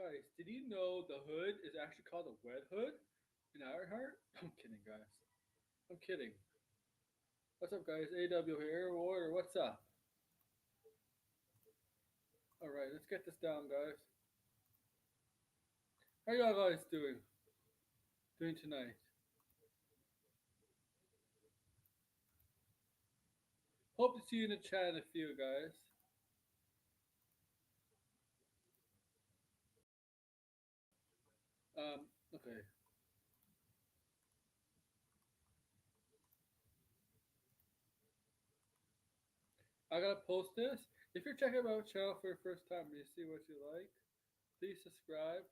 Guys, did you know the hood is actually called a wet hood in Ironheart? I'm kidding, guys. I'm kidding. What's up, guys? AW here. Warrior, what's up? All right, let's get this down, guys. How y'all guys doing tonight? Hope to see you in the chat in a few, guys. Okay. I gotta post this. If you're checking out my channel for the first time and you see what you like, please subscribe.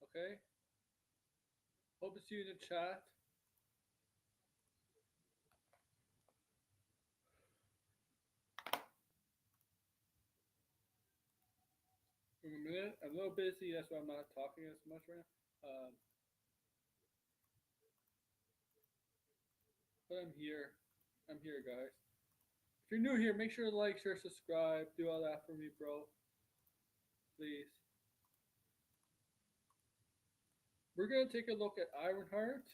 Okay. Hope to see you in the chat. In a minute. I'm a little busy, that's why I'm not talking as much right now. But I'm here. I'm here, guys. If you're new here, make sure to like, share, subscribe, do all that for me, bro. Please. We're gonna take a look at Ironheart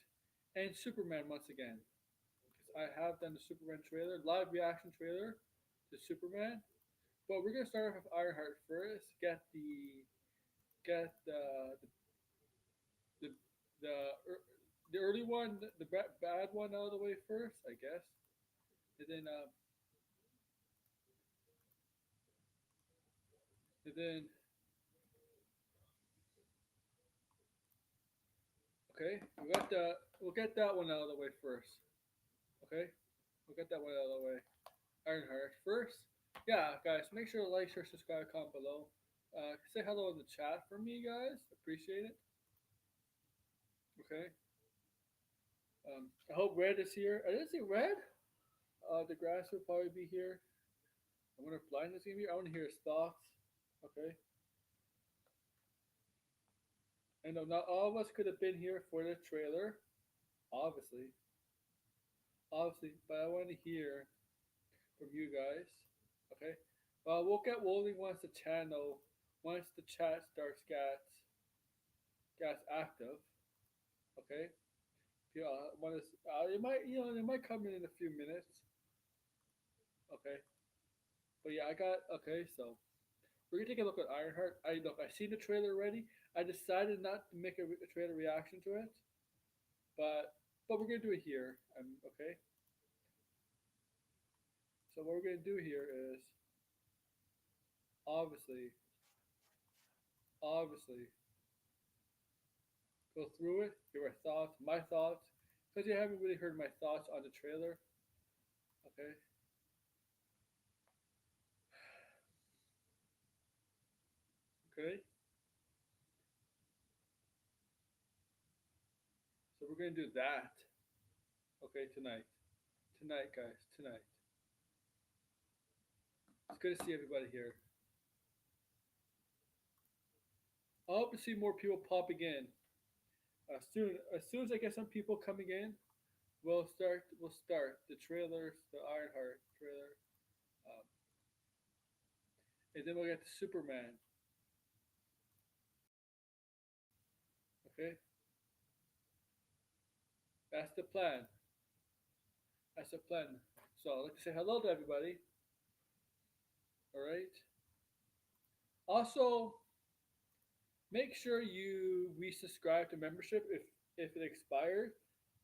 and Superman once again. Because I have done the Superman trailer, live reaction trailer to Superman. But we're gonna start off with Ironheart first. Get the the the early one, the bad one out of the way first, I guess. And then okay, we'll get that one out of the way first. Okay, we'll get that one out of the way. Ironheart first. Yeah, guys, make sure to like, share, subscribe, comment below. Say hello in the chat for me, guys. Appreciate it. Okay. I hope Red is here. I didn't see Red. The grass will probably be here. I wonder if Blind is gonna be here. I want to hear his thoughts. Okay. I know not all of us could have been here for the trailer, obviously, but I want to hear from you guys. Okay. We'll get rolling once the chat starts gets active. Okay. Yeah, want to. It might it might come in a few minutes. Okay. But yeah, I got okay. So we're gonna take a look at Ironheart. I seen the trailer already. I decided not to make a trailer reaction to it, but we're gonna do it here. Okay. So what we're gonna do here is obviously obviously go through it, give our thoughts, my thoughts, because you haven't really heard my thoughts on the trailer. Okay. Okay. So we're gonna do that. Okay, tonight. Tonight, guys. Tonight. It's good to see everybody here. I hope to see more people popping in soon. As soon as I get some people coming in, we'll start. We'll start the trailers, the Ironheart trailer, um, and then we'll get to Superman. Okay, that's the plan. That's the plan. So I'd like to say hello to everybody. All right. Also, make sure you resubscribe to membership if it expired.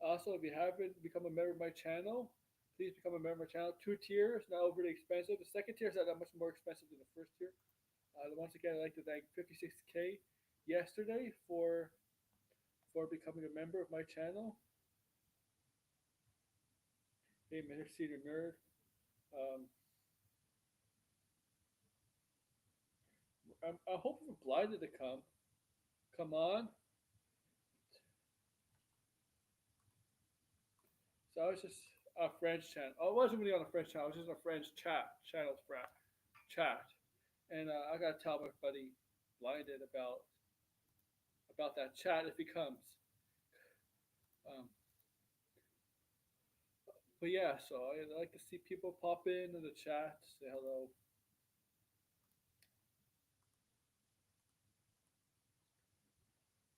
Also, if you haven't become a member of my channel, please become a member of my channel. Two tiers, not overly expensive. The second tier is not that much more expensive than the first tier. Once again, I'd like to thank 56K yesterday for becoming a member of my channel. Hey, Mr. Cedar Nerd. Um, I'm hoping for Blinded to come. Come on. So I was just a French channel. Oh, I wasn't really on a French channel. I was just on a French channel's chat, and I gotta tell my buddy Blinded about that chat if he comes. Um, But yeah, so I like to see people pop in the chat, say hello,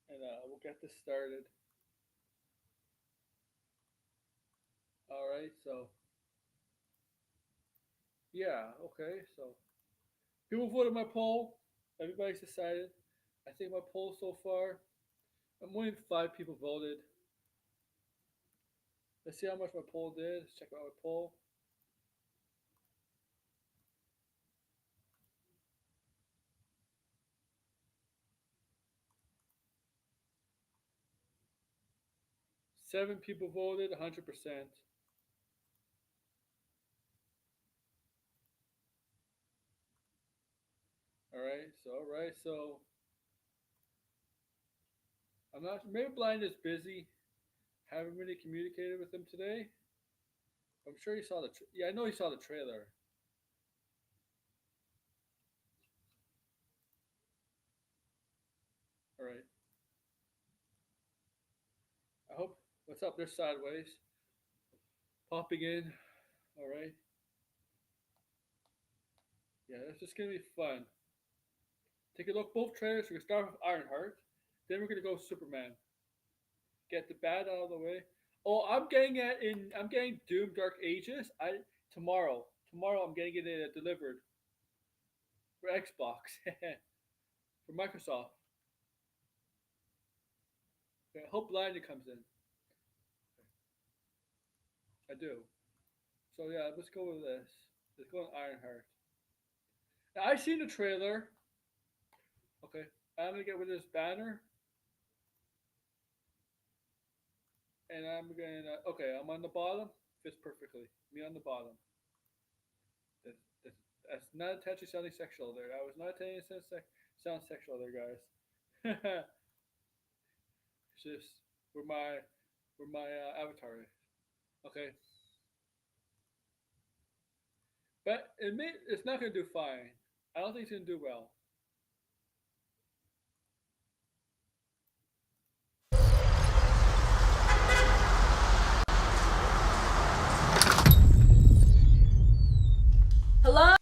and we'll get this started. All right, so yeah, okay, so people voted my poll. Everybody's decided. I think my poll so far, I'm only 5 people voted. Let's see how much my poll did. Let's check out my poll. 7 people voted, 100%. All right, so I'm not. Maybe Blind is busy. Haven't really communicated with him today. I'm sure he saw the. Yeah, I know he saw the trailer. All right. I hope. What's up? They're sideways. Popping in. All right. Yeah, it's just gonna be fun. Take a look. Both trailers. We're gonna start with Ironheart. Then we're gonna go Superman. Get the bad out of the way. Oh, I'm getting Doom Dark Ages. I tomorrow. Tomorrow I'm getting it delivered for Xbox. For Microsoft. Okay, I hope Blinded comes in. I do. So yeah, let's go with this. Let's go with Ironheart. Now I seen the trailer. Okay, I'm gonna get rid of this banner, and I'm gonna. Okay, I'm on the bottom. Fits perfectly. Me on the bottom. That's, that's, that's not intentionally sounding sexual there. I was not intending to sound sexual there, guys. It's just where my avatar is. Okay, but it's not gonna do fine. I don't think it's gonna do well. Hello?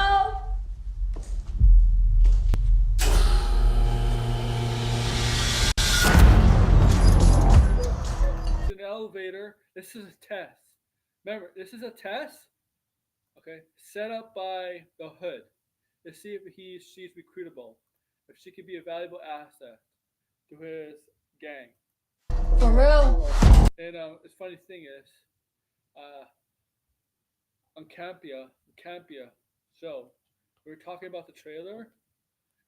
It's an elevator. This is a test. Remember, this is a test. Okay, set up by the Hood to see if she's recruitable, if she could be a valuable asset to his gang. For real? And the funny thing is, uh, on Campia show, we were talking about the trailer,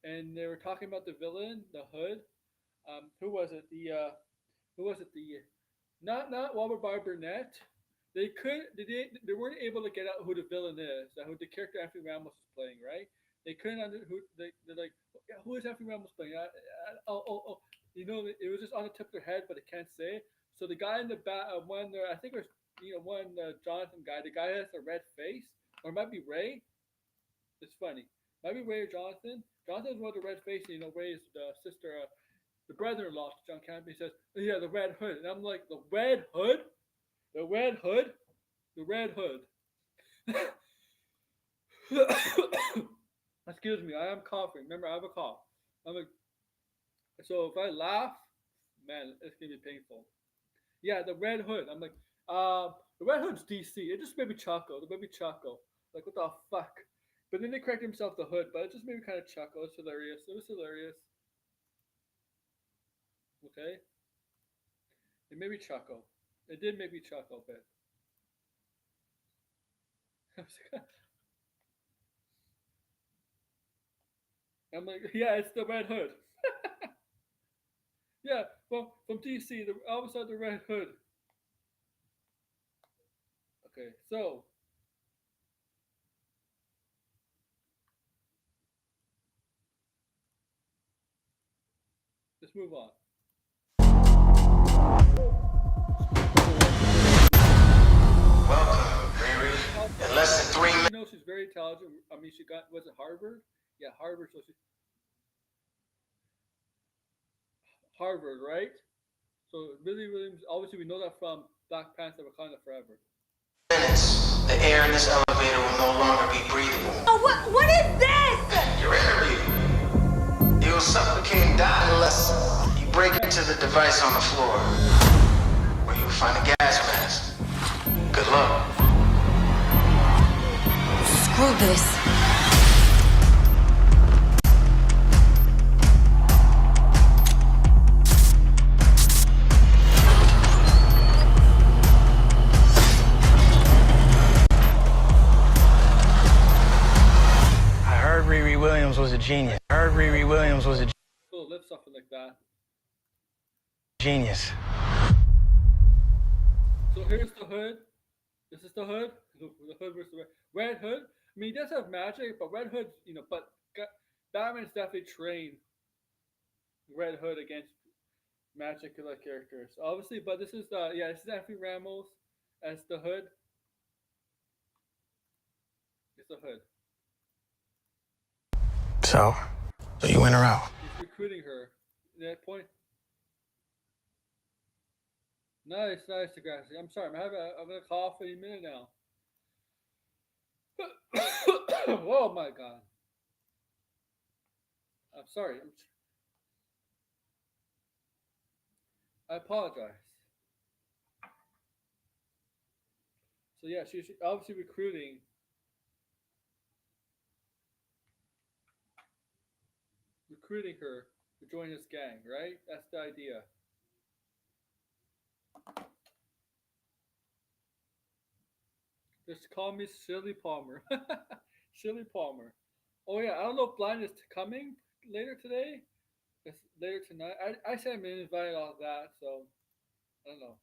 and they were talking about the villain, the Hood. Who was it? Who was it? Not Robert Bob Burnett. They weren't able to get out who the villain is, who the character Anthony Ramos is playing, right? They couldn't under who they're like, yeah, who is Anthony Ramos playing? Oh, it was just on the tip of their head, but they can't say. So the guy in the back, one I think it was one Jonathan guy. The guy has a red face, or it might be Ray. It's funny. Might be Ray or Jonathan. Jonathan's one with the red face, and Ray's the sister, the brother-in-law to John Campbell. He says, "Yeah, the Red Hood," and I'm like, "The Red Hood, the Red Hood, the Red Hood." Excuse me, I am coughing. Remember, I have a cough. I'm like, so if I laugh, man, it's gonna be painful. Yeah, the Red Hood. I'm like, the Red Hood's DC. It just made me chuckle. It made me chuckle. Like, what the fuck? But then they corrected himself the Hood, but it just made me kind of chuckle. It's hilarious. It was hilarious. Okay, it made me chuckle. It did make me chuckle a bit. I'm like, yeah, it's the Red Hood. Yeah, well, from DC, all of a sudden the Red Hood. Okay, so let's move on. Welcome, Riri. In less than How three do we minutes. know she's very intelligent? I mean, she got was it Harvard? Yeah, Harvard. So she's Harvard, right? So really, really, obviously we know that from Black Panther: Wakanda Forever. seconds, the air in this elevator will no longer be breathable. Oh, what is this? Your interview. You'll suffocate and die unless you break into the device on the floor, where you'll find a gas mask. Good luck. Screw this. Riri Williams was a genius. Cool, lift something like that. Genius. So here's the hood. This is the hood. The hood versus the red hood. I mean, he does have magic, but Red Hood, but Batman's definitely trained Red Hood against magic like characters, obviously. But this is this is Anthony Ramos as the hood. It's the hood. So you in or out? He's recruiting her. That point. Nice, Degrassi. I'm sorry, I'm gonna cough any minute now. Oh my god. I'm sorry. I apologize. So yeah, she's obviously recruiting her to join this gang, right? That's the idea. Just call me Shirley Palmer. Shirley Palmer. Oh yeah, I don't know if Blind is coming later today. It's later tonight. I sent him an invite all that, so I don't know.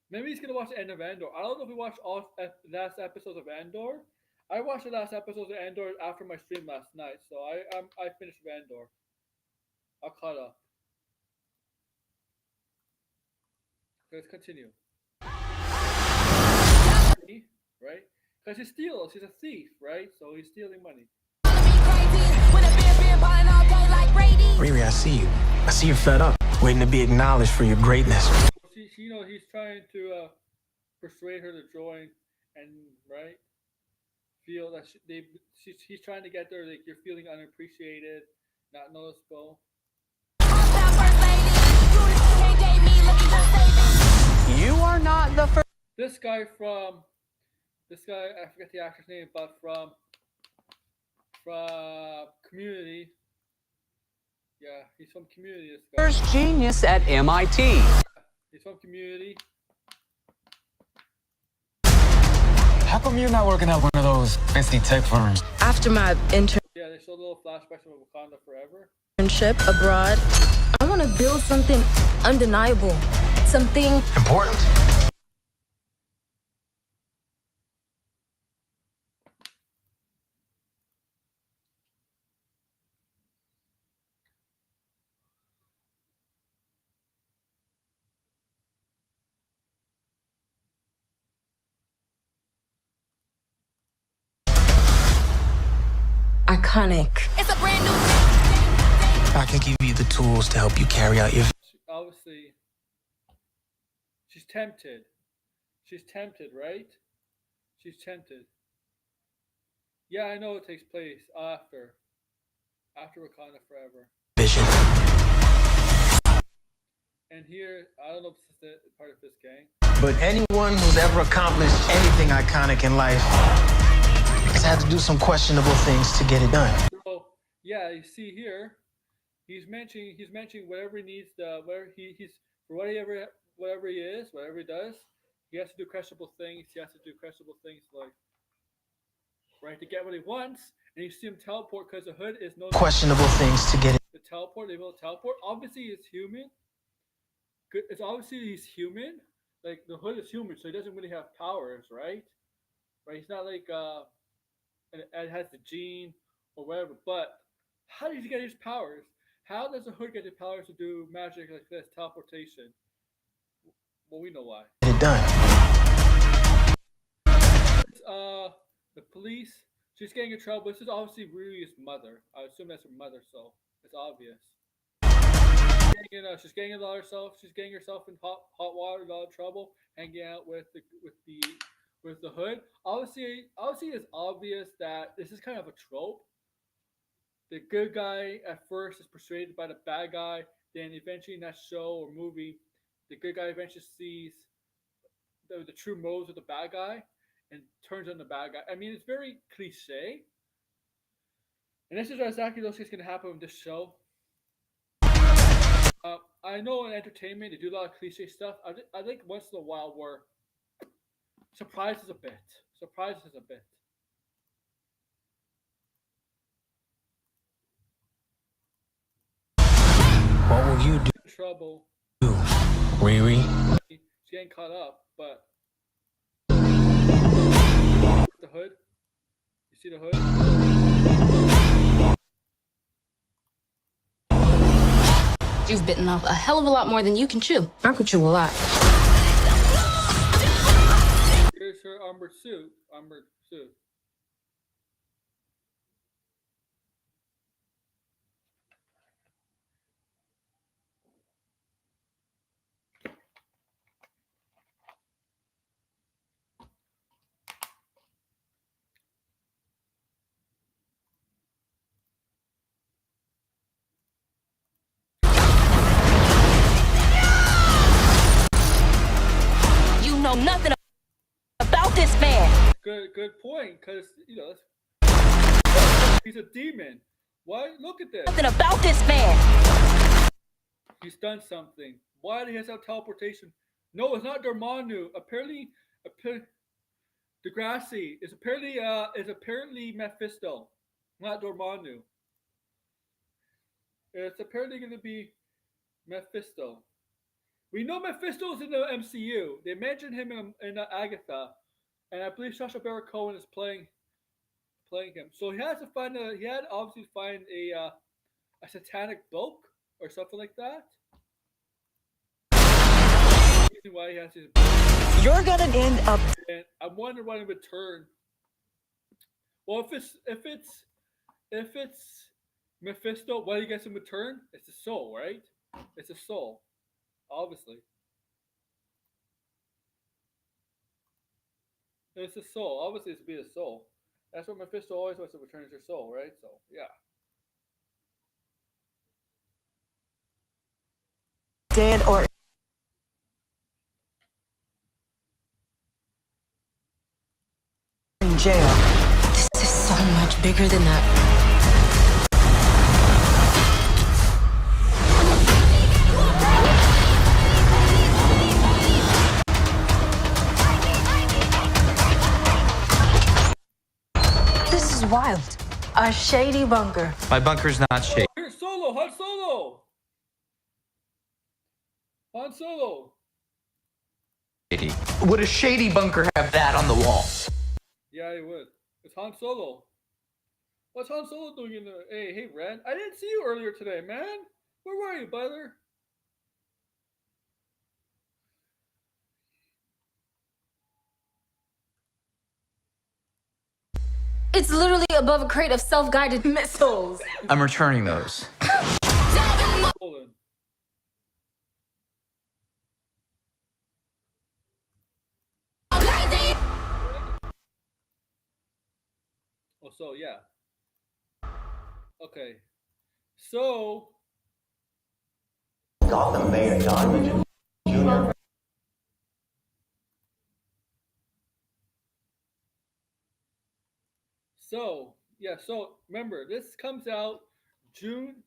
Maybe he's gonna watch the end of Andor. I don't know if we watched all last episodes of Andor. I watched the last episodes of Andor after my stream last night, so I finished with Andor. I caught up. Let's continue. Right? Because he steals. He's a thief, right? So he's stealing money. Riri, I see you. I see you're fed up, waiting to be acknowledged for your greatness. He's trying to persuade her to join, and right, feel that he's trying to get there. Like you're feeling unappreciated, not noticeable. You are not the first. This guy, I forget the actor's name, but from Community. Yeah, he's from Community. This guy. First genius at MIT. He's from Community. How come you're not working at one of those fancy tech firms? After my Yeah, they showed little flashbacks of Wakanda Forever. internship abroad, I want to build something undeniable. Something Important? iconic. It's a brand new. I can give you the tools to help you carry out your. Obviously, she's tempted. She's tempted, right? She's tempted. Yeah, I know it takes place after Wakanda Forever. Vision. And here, I don't know if this is part of this gang. But anyone who's ever accomplished anything iconic in life has had to do some questionable things to get it done. So yeah, you see here, he's mentioning whatever he needs, whatever he's for whatever he is, whatever he does, he has to do questionable things. He has to do questionable things like right to get what he wants, and you see him teleport because the hood is no Questionable things to get it. the teleport. They will teleport. Obviously, he's human. It's obviously he's human. Like the hood is human, so he doesn't really have powers, right? Right? He's not like it has the gene or whatever. But how does he get his powers? How does the hood get the powers to do magic like this, teleportation? Well, we know why. Get it done. The police. She's getting in trouble. This is obviously Riri's mother. I assume that's her mother, so it's obvious. She's getting herself in hot water, a lot of trouble, hanging out with with the hood. Obviously, it's obvious that this is kind of a trope. The good guy at first is persuaded by the bad guy, then eventually in that show or movie, the good guy eventually sees the true motives of the bad guy and turns on the bad guy. I mean, it's very cliche, and this is exactly what's going to happen with this show. I know in entertainment they do a lot of cliche stuff. I think once in a while where surprises a bit, surprises a bit. What will you Trouble. do, Riri? She's getting caught up, but the hood. You see the hood? You've bitten off a hell of a lot more than you can chew. I could chew a lot. Here's her armored suit. Armored suit. You know nothing about this man. Good point. Cause he's a demon. Why? Look at this. Nothing about this man. He's done something. Why do he have teleportation? No, it's not Dormammu. Apparently, Degrassi is apparently Mephisto, not Dormammu. It's apparently going to be Mephisto. We know Mephisto's in the MCU. They mentioned him in Agatha, and I believe Sacha Baron Cohen is playing him. So he had to obviously find a satanic book or something like that. Why he has his. You're gonna end up. And I'm wondering why in return. Well, if it's Mephisto, what do you get in return? It's a soul, right? It's a soul, obviously. It's a soul. Obviously, it's to be a soul. That's what Mephisto always wants to return is your soul, right? So yeah. Dead or in jail. This is so much bigger than that. This is wild. A shady bunker. My bunker's not shady. Here's Solo. Han Solo. Han Solo. Would a shady bunker have that on the wall? Yeah, he would. It's Han Solo. What's Han Solo doing in the? Hey, Ren. I didn't see you earlier today, man. Where were you, brother? It's literally above a crate of self-guided missiles. I'm returning those. Hold on. Oh, so yeah. Okay. So Gotham Mayor John Jr. so remember this comes out June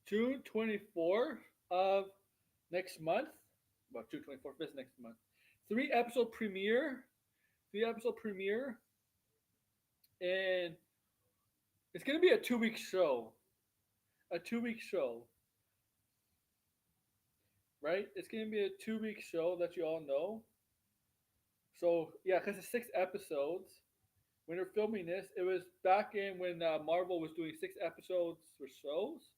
June 24th of next month. Well, June 24th is next month. 3 episode premiere. 3 episode premiere. And it's gonna be a 2 week show. A 2 week show. Right? It's gonna be a 2 week show that you all know. So yeah, because it's 6 episodes. When they're filming this, it was back in when Marvel was doing 6 episodes for shows.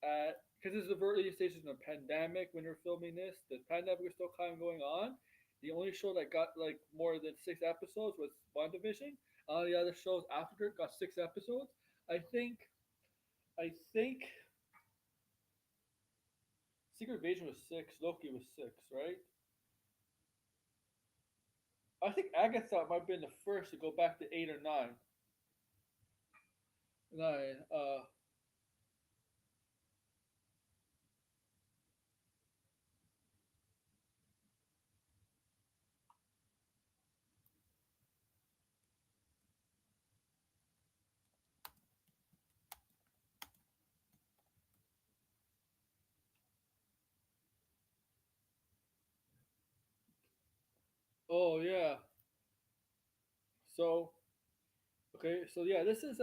Because this is the early stages of the pandemic when they're filming this. The pandemic was still kind of going on. The only show that got like more than 6 episodes was WandaVision. All the other shows after it got 6 episodes. I think Secret Invasion was 6. Loki was 6, right? I think Agatha might have been the first to go back to 8 or 9. Nine. Oh yeah. So okay. So yeah, this is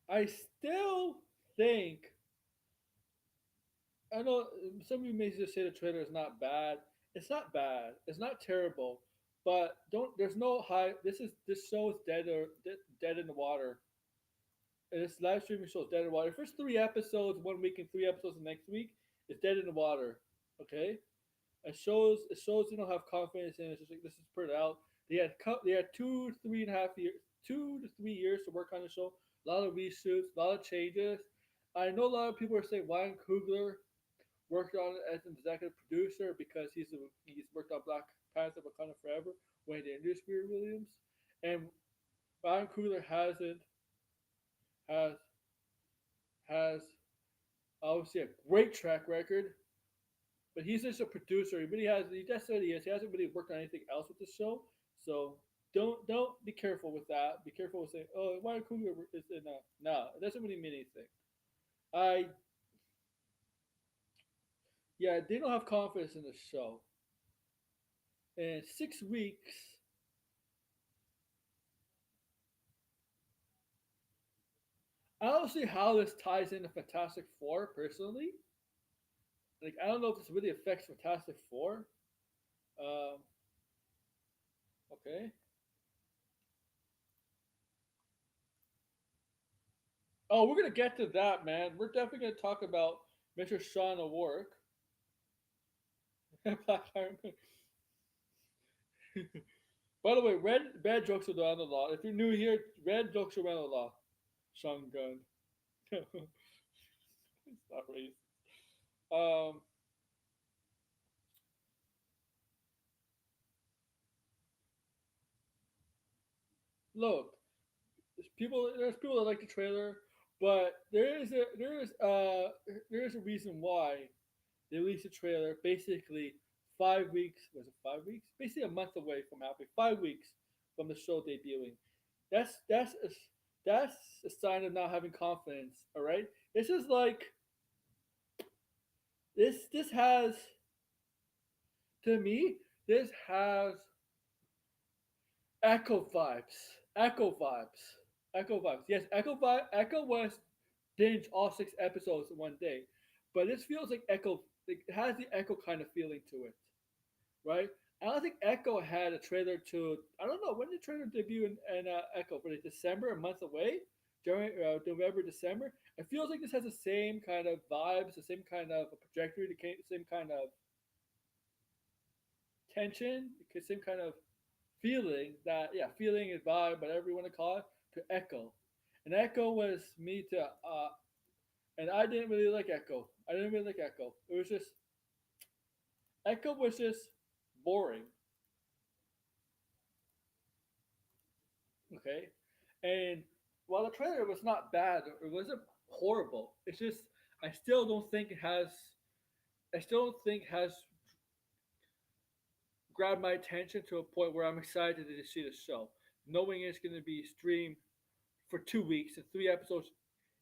I still think I know some of you may just say the trailer is not bad. It's not bad. It's not terrible. But don't. There's no high. This show is dead in the water. And this live streaming show is dead in the water. First 3 episodes 1 week and 3 episodes the next week is dead in the water. Okay. It shows you don't have confidence in it. It's just like this is put out. They had 2 3.5 years 2 to 3 years to work on the show. A lot of reshoots, a lot of changes. I know a lot of people are saying Ryan Coogler worked on it as an executive producer because he's worked on Black Panther Wakanda Forever when he introduced Spirit Williams, and Ryan Coogler has has obviously a great track record, but he's just a producer. He really has. That's what he is. He hasn't really worked on anything else with the show. So don't be careful with that. Be careful with saying, "Oh, Ryan Coogler is in a." No, it doesn't really mean anything. I Yeah, they don't have confidence in the show. In 6 weeks, I don't see how this ties into Fantastic Four personally. Like, I don't know if this really affects Fantastic Four. Um, okay. Oh, we're gonna get to that, man. We're definitely gonna talk about Mr. Sean O'Rourke. Black Iron Man. By the way, red jokes around a lot. If you're new here, red jokes around a lot. Sean Gunn. It's not racist. Um, Look, there's people that like the trailer, but there is a reason why they released the trailer basically 5 weeks. Was it 5 weeks? Basically a month away from happening. 5 weeks from the show debuting. That's a sign of not having confidence. All right. This is like this has to me this has Echo vibes. Echo vibes. Echo vibes. Yes, Echo vibe. Echo was binge all 6 episodes in one day, but this feels like Echo. Like, it has the Echo kind of feeling to it, right? I don't think Echo had a trailer to. I don't know when did the trailer debut in Echo, but it's December, a month away, during November, December. It feels like this has the same kind of vibes, the same kind of trajectory, the same kind of tension, the same kind of feeling that feeling and vibe, whatever you want to call it, to Echo. And Echo was me to and I didn't really like Echo. I didn't really like Echo. It was just Echo was just boring. Okay. And while the trailer was not bad, it wasn't horrible. It's just I still don't think it has I still don't think has grabbed my attention to a point where I'm excited to see the show. Knowing it's gonna be streamed for 2 weeks and 3 episodes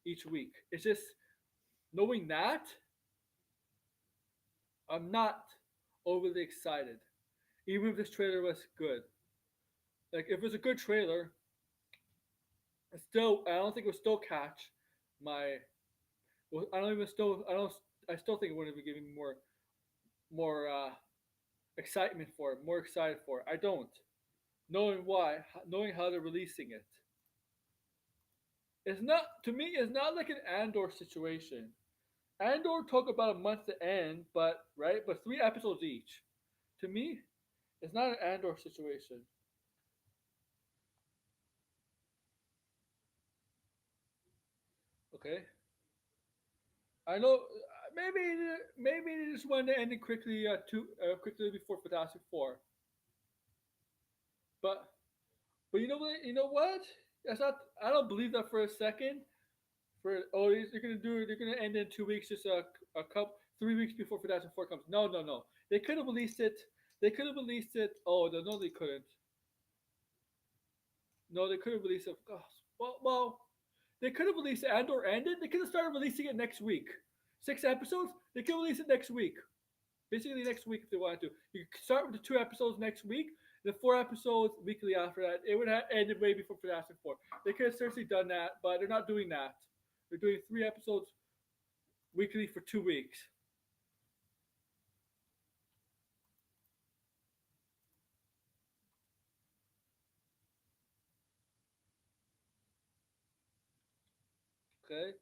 each week. It's just knowing that I'm not overly excited, even if this trailer was good. Like if it was a good trailer, I don't think it would still catch my. Well, I don't even still I don't I still think it wouldn't be giving me more excitement for it, more excited for it. I don't knowing why, knowing how they're releasing it. It's not to me. It's not like an Andor situation. Andor took about a month to end, but right, but 3 episodes each. To me, it's not an Andor situation. Okay, I know. maybe they just wanted to end it quickly quickly before Fantastic Four. But but you know what? You know what? That's not. I don't believe that for a second. For they're gonna do it. They're gonna end in 2 weeks, just a couple 3 weeks before Fantastic Four comes. No, no, no. They could have released it. They could have released it. Oh no, they couldn't. No, they could have released it. Oh, well, they could have released it and or ended. They could have started releasing it next week. 6 episodes. They could release it next week. Basically next week if they wanted to. You could start with the 2 episodes next week, the 4 episodes weekly after that. It would have ended way before Fantastic Four. They could have seriously done that, but they're not doing that. They're doing 3 episodes weekly for 2 weeks. Okay.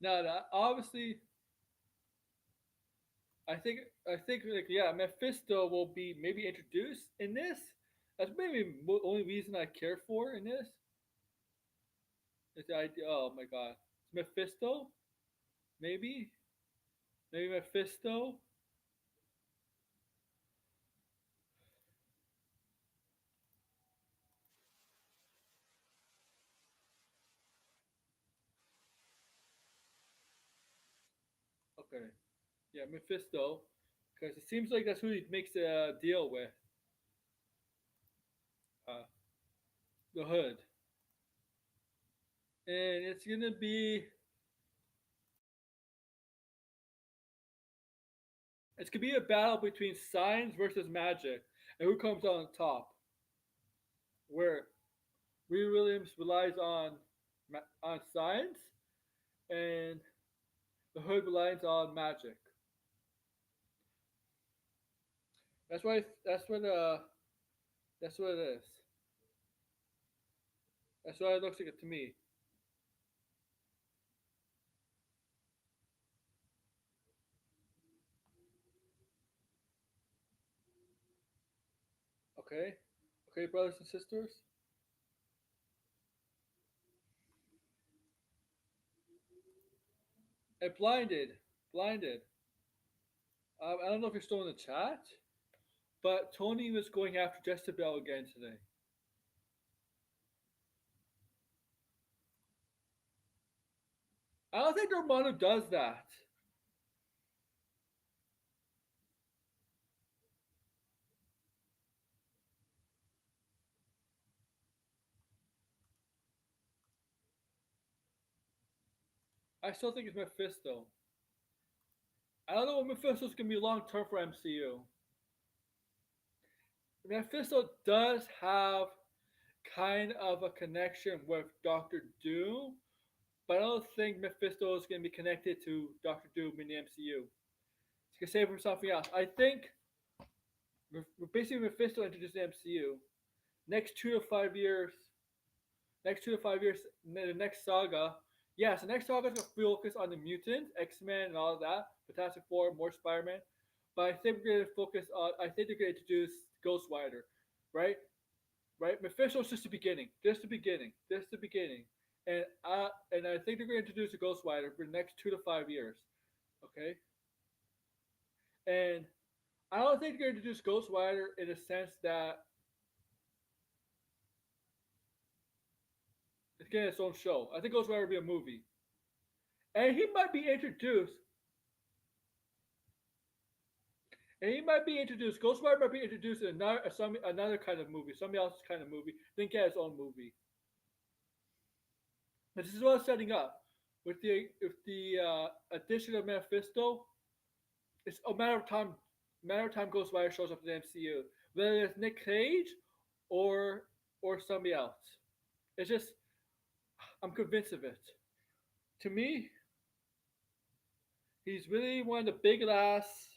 Now that obviously, I think like yeah, Mephisto will be maybe introduced in this. That's maybe the only reason I care for in this. Is the idea? Oh my god, it's Mephisto? Maybe, maybe Mephisto. Okay, yeah, Mephisto, because it seems like that's who he makes a deal with. Uh, the Hood, and it's gonna be a battle between science versus magic, and who comes on top. Where Riri Williams relies on science, and the Hood relies on magic. That's why. That's what. That's what it is. That's what it looks like it to me. Okay. Okay, brothers and sisters. And blinded. Blinded. I don't know if you're still in the chat, but Tony was going after Jezebel again today. I don't think Romano does that. I still think it's Mephisto. I don't know what Mephisto's gonna be long term for MCU. Mephisto does have kind of a connection with Doctor Doom, but I don't think Mephisto is going to be connected to Doctor Doom in the MCU. He's going to save him something else. I think basically Mephisto introduced the MCU. Next 2 to 5 years, next 2 to 5 years, the next saga. Yes, the next saga is going to focus on the mutants, X Men, and all of that. Fantastic Four, more Spider Man. But I think we're going to focus on. I think they're going to introduce Ghost Rider, right? Right? Mephisto's just the beginning, just the beginning, just the beginning, and I think they're going to introduce a Ghost Rider for the next 2 to 5 years. Okay, and I don't think they're going to introduce Ghost Rider in a sense that it's getting its own show. I think Ghost Rider will be a movie, and he might be introduced. And he might be introduced. Ghost Rider might be introduced in another kind of movie, somebody else's kind of movie, then get his own movie. But this is what I'm setting up with the addition of Mephisto. It's a matter of time. Matter of time Ghost Rider shows up in the MCU, whether it's Nick Cage or somebody else. It's just I'm convinced of it. To me, he's really one of the last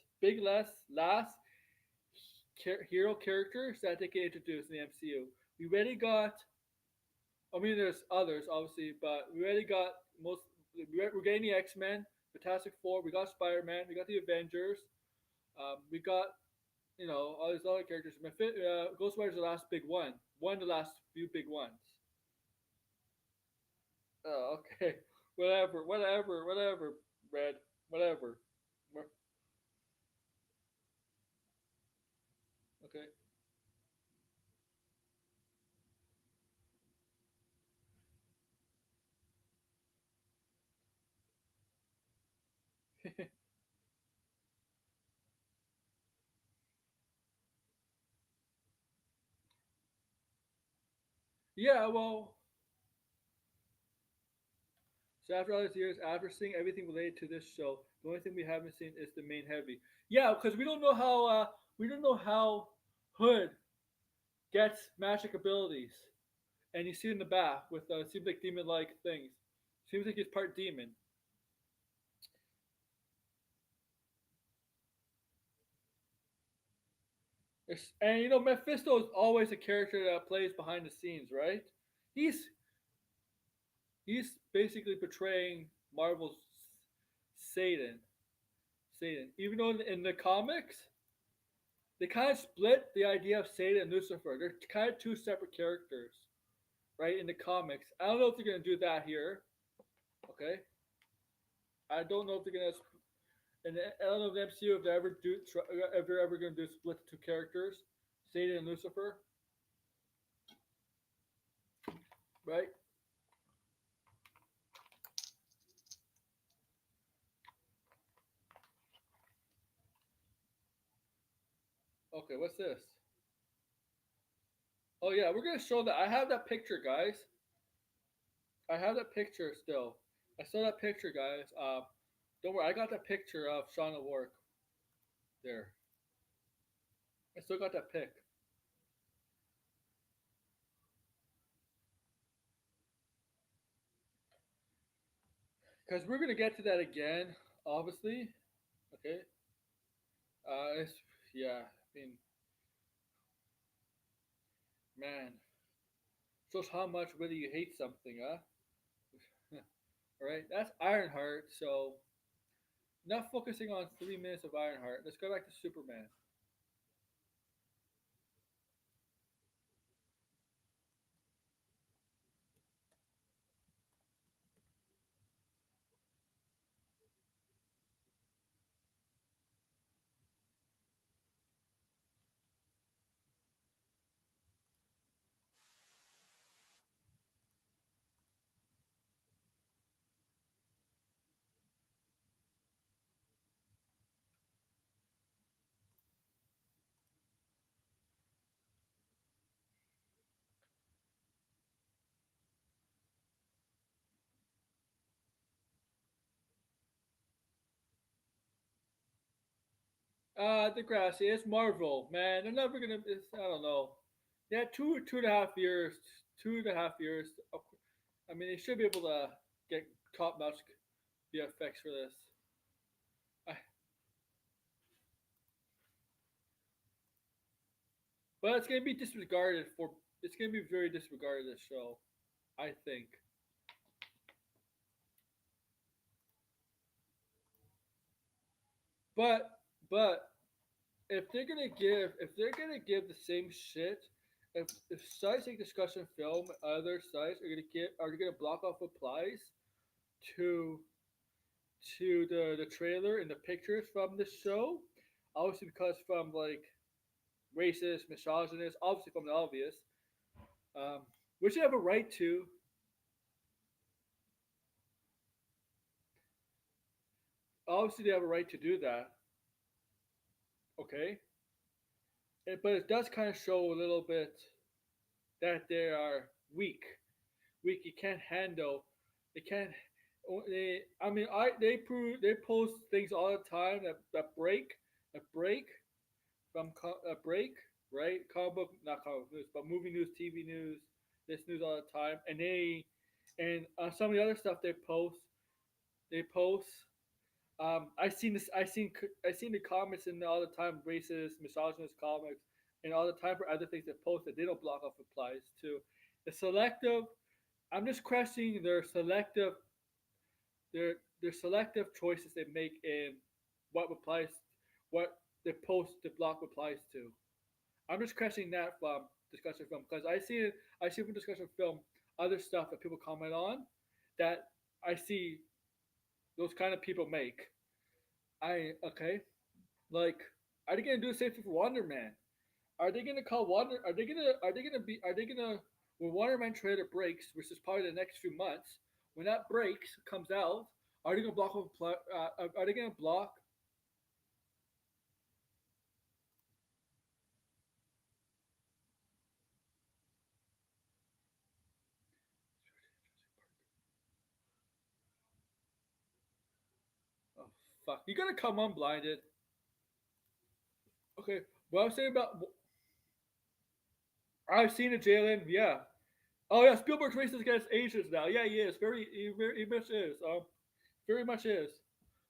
hero characters that they can introduce in the MCU. We already got. I mean, there's others obviously, but we already got most we're getting the X Men, Fantastic Four. We got Spider Man. We got the Avengers. We got all these other characters. Ghost Rider's the last big one. One of the last few big ones. Oh, okay. Whatever. Red. Whatever. Okay. Yeah. Well, so after all these years, after seeing everything related to this show, the only thing we haven't seen is the main heavy. Yeah, because we don't know how Hood gets magic abilities, and you see it in the back with seems like demon like things. Seems like he's part demon. And Mephisto is always a character that plays behind the scenes, right? He's he's basically portraying Marvel's Satan. Satan. Even though in the comics, they kind of split the idea of Satan and Lucifer. They're kind of two separate characters, right? In the comics, I don't know if they're gonna do that here. Okay, I don't know if they're gonna. And I don't know if the MCU if they're ever gonna do split the two characters, Satan and Lucifer, right? Okay, what's this? Oh yeah, we're gonna show that. I have that picture, guys. I have that picture still. I saw that picture, guys. Don't worry, I got that picture of Shauna Work there. I still got that pic. Because we're gonna get to that again, obviously. Okay. It's yeah. I mean, man, shows how much really you hate something, huh? All right, that's Ironheart. So, not focusing on 3 minutes of Ironheart. Let's go back to Superman. The Grassy. It's Marvel, man. They're never gonna. I don't know. Yeah, 2.5 years. 2.5 years. I mean, they should be able to get top notch VFX for this. I, but it's gonna be disregarded for. It's gonna be very disregarded this show, I think. But but if they're gonna give the same shit, if sites like Discussion Film, other sites are gonna block off replies to the trailer and the pictures from the show, obviously because from like racist, misogynist, obviously from the obvious, um, which they have a right to. Obviously, they have a right to do that. Okay, but it does kind of show a little bit that they are weak. Weak. You can't handle. They can't. I mean, they post things all the time that break break, right? Comic book, not comic book news, but movie news, TV news, this news all the time, and some of the other stuff they post. I seen this. I seen the comments in all the time, racist, misogynist comics, and all the time for other things that post that they don't block off replies to. The selective. I'm just questioning their selective their selective choices they make in what applies, what the post the block applies to. I'm just questioning that from discussion film because I see from discussion film other stuff that people comment on that I see those kind of people make. I okay like are they gonna do the same thing for Wonder Man? Are they gonna call Wonder? Are they gonna when Wonder Man trailer breaks, which is probably the next few months, when that breaks comes out, are they gonna block? Are they gonna block? Oh fuck! You gotta come unblinded. Okay, what I was saying about I've seen it, Jalen. Yeah. Oh yeah, Spielberg's racist against Asians now. Yeah, he is. He much is. Very much is.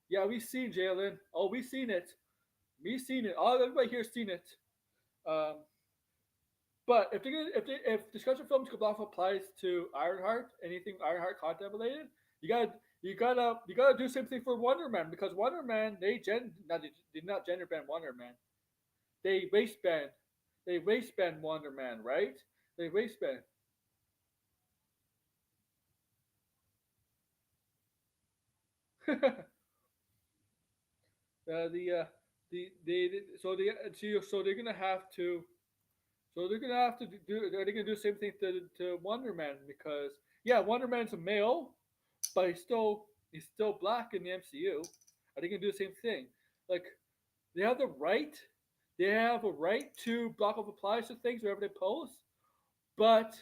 Yeah, we've seen Jalen. Oh, we've seen it. We've seen it. All everybody here's seen it. Um, but if discussion films block applies to Ironheart, anything Ironheart content related, you gotta do the same thing for Wonder Man because Wonder Man they did not gender ban Wonder Man. They waistband Wonder Man, right? They waistband. The so they're gonna have to are they gonna do the same thing to Wonder Man because yeah Wonder Man's a male but he's still black in the MCU. Are they gonna do the same thing? Like they have the right they have a right to block off applies to things wherever they post, but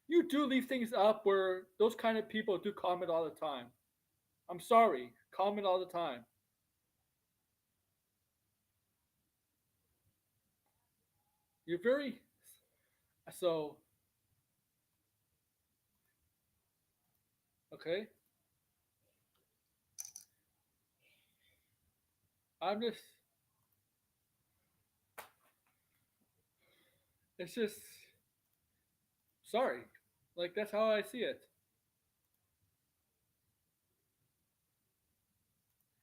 you do leave things up where those kind of people do comment all the time. I'm sorry, comment all the time. You're very so okay. I'm just it's just sorry. Like that's how I see it.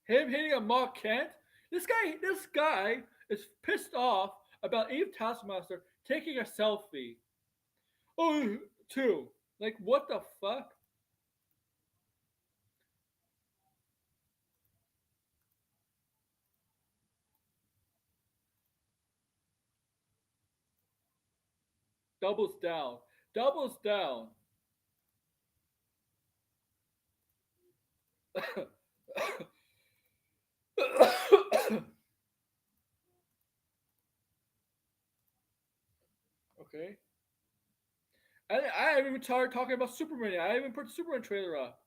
Him hitting a Mark Kent. This guy is pissed off about Eve Taskmaster taking a selfie. Oh, two. Like what the fuck? Doubles down. Doubles down. Okay. I haven't even started talking about Superman yet. I haven't put the Superman trailer up.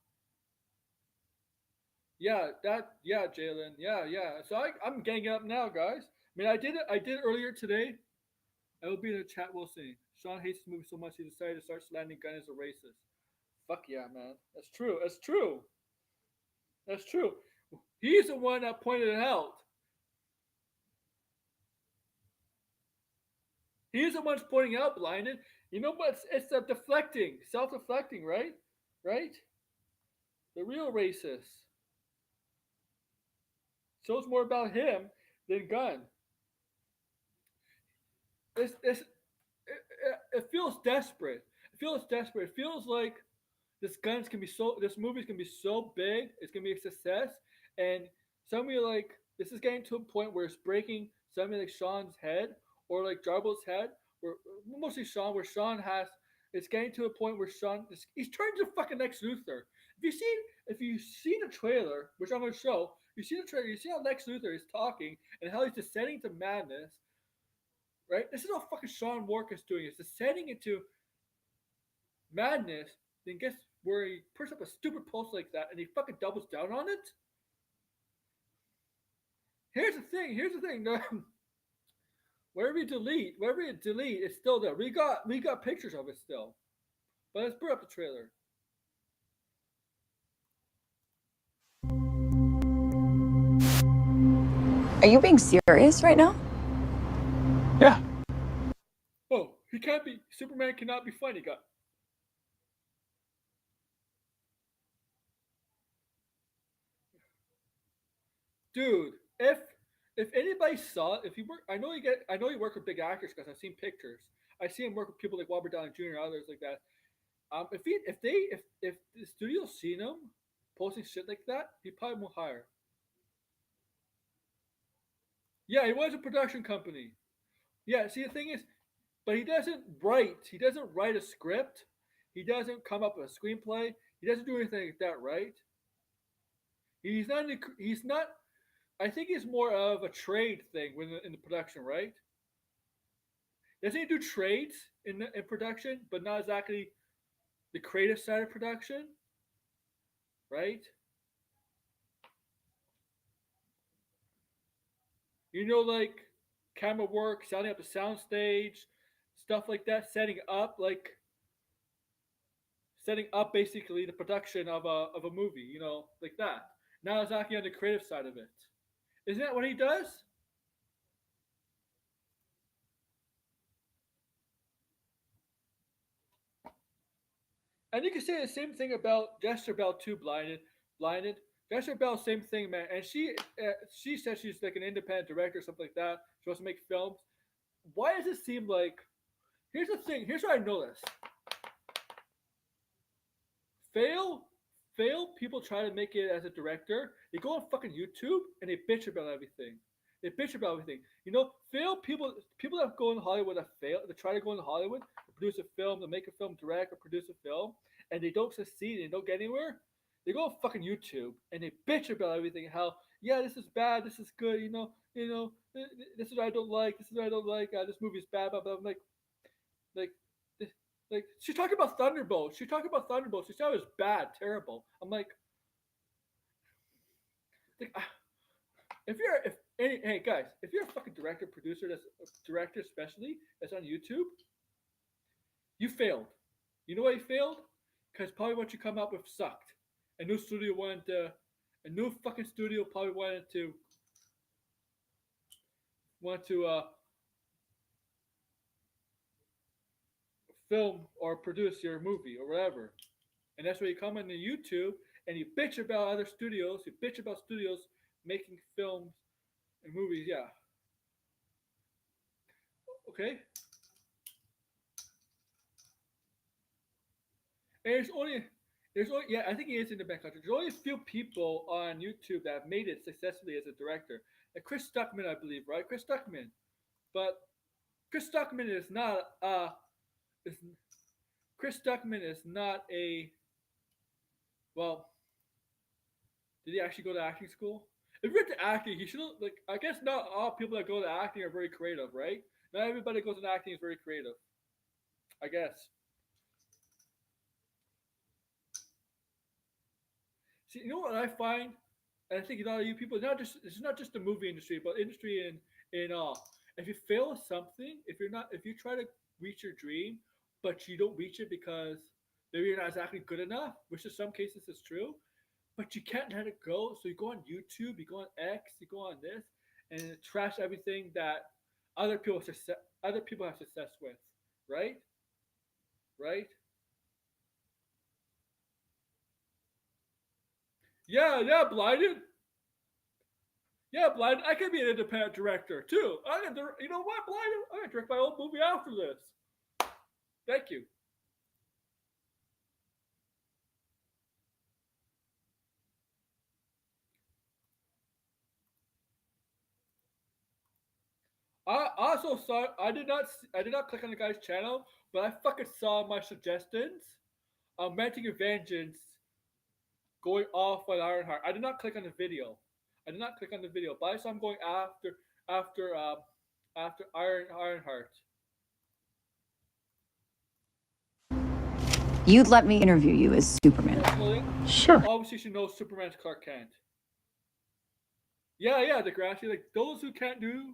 Yeah, Jalen. Yeah. So I'm getting it up now, guys. I mean, I did it earlier today. I will be in the chat. We'll see. Sean hates the movie so much he decided to start slandering Gunn as a racist. Fuck yeah, man. That's true. That's true. That's true. He's the one that pointed it out. He's the one pointing out blinded. You know what? It's the deflecting, self-deflecting, right? Right? The real racist. Shows more about him than Gunn. It's it feels desperate. It feels desperate. It feels like this movie's gonna be so big, it's gonna be a success, and somebody like this is getting to a point where it's breaking somebody like Sean's head or like Jarble's head, where mostly Sean, where Sean has it's getting to a point where he's turning to fucking Lex Luthor. If you see the trailer, which I'm gonna show, you see the trailer, you see how Lex Luthor is talking and how he's descending to madness, right? This is how fucking Sean Wark is doing. It's descending into madness, then guess where he puts up a stupid post like that and he fucking doubles down on it? Here's the thing. Wherever you delete, it's still there. We got pictures of it still. But let's put up the trailer. Are you being serious right now? Yeah. Oh, he can't be. Superman cannot be funny. Got dude. If anybody saw it, if you work, I know you work with big actors because I've seen pictures. I see him work with people like Robert Downey Jr. and others like that. If the studio seen him posting shit like that, he probably won't hire. Yeah, he was a production company. Yeah, see the thing is, but he doesn't write. He doesn't write a script. He doesn't come up with a screenplay. He doesn't do anything like that, right? He's not. He's not. I think it's more of a trade thing when in the production, right? Doesn't he do trades in production, but not exactly the creative side of production, right? Like camera work, setting up the sound stage, stuff like that, setting up basically the production of a movie, like that. Now exactly on the creative side of it. Isn't that what he does? And you can say the same thing about Jessica Bell too. Blinded. Jessica Bell, same thing, man. And she says she's like an independent director or something like that. She wants to make films. Why does it seem like? Here's the thing. Here's what I noticed. Fail, fail. People try to make it as a director. They go on fucking YouTube and they bitch about everything. They bitch about everything. Fail people that go in Hollywood that fail. They try to go in Hollywood, to produce a film, to make a film, direct or produce a film, and they don't succeed and they don't get anywhere. They go on fucking YouTube and they bitch about everything. How yeah, this is bad. This is good. This is what I don't like. This is what I don't like. This movie is bad. Blah blah. I'm like, like she's talking about Thunderbolts. She's talking about Thunderbolts. She said it was bad, terrible. I'm like if any hey guys, if you're a fucking director, producer, that's a director especially that's on YouTube, you failed. You know why you failed? Because probably what you come up with sucked. A new studio wanted to, a new fucking studio probably wanted to film or produce your movie or whatever. And that's where you come into YouTube and you bitch about other studios. You bitch about studios making films and movies. Yeah. Okay. And there's only yeah, I think he is in the back country. There's only a few people on YouTube that have made it successfully as a director. Like Chris Stuckman, I believe, right? Chris Stuckman. But Chris Stuckman is not is Chris Stuckman is not a well, did he actually go to acting school? If you're into acting, he should like. I guess not all people that go to acting are very creative, right? Not everybody that goes into acting is very creative. I guess. See, you know what I find, and I think a lot of you people, it's not just the movie industry, but industry in all. If you fail at something, if you try to reach your dream, but you don't reach it because maybe you're not exactly good enough, which in some cases is true, but you can't let it go. So you go on YouTube, you go on X, you go on this, and trash everything that other people have success with, right? Right? Yeah, yeah, blinded. Yeah, blinded. I can be an independent director too. You know what, blinded? I'm gonna direct my own movie after this. Thank you. I also saw. I did not click on the guy's channel, but I fucking saw my suggestions. Renting a Vengeance going off on Ironheart. I did not click on the video. I did not click on the video, but I saw him going after after Ironheart. You'd let me interview you as Superman. Sure. Obviously, she knows Superman's Clark Kent. Yeah, yeah, the Degrassi. Like those who can't do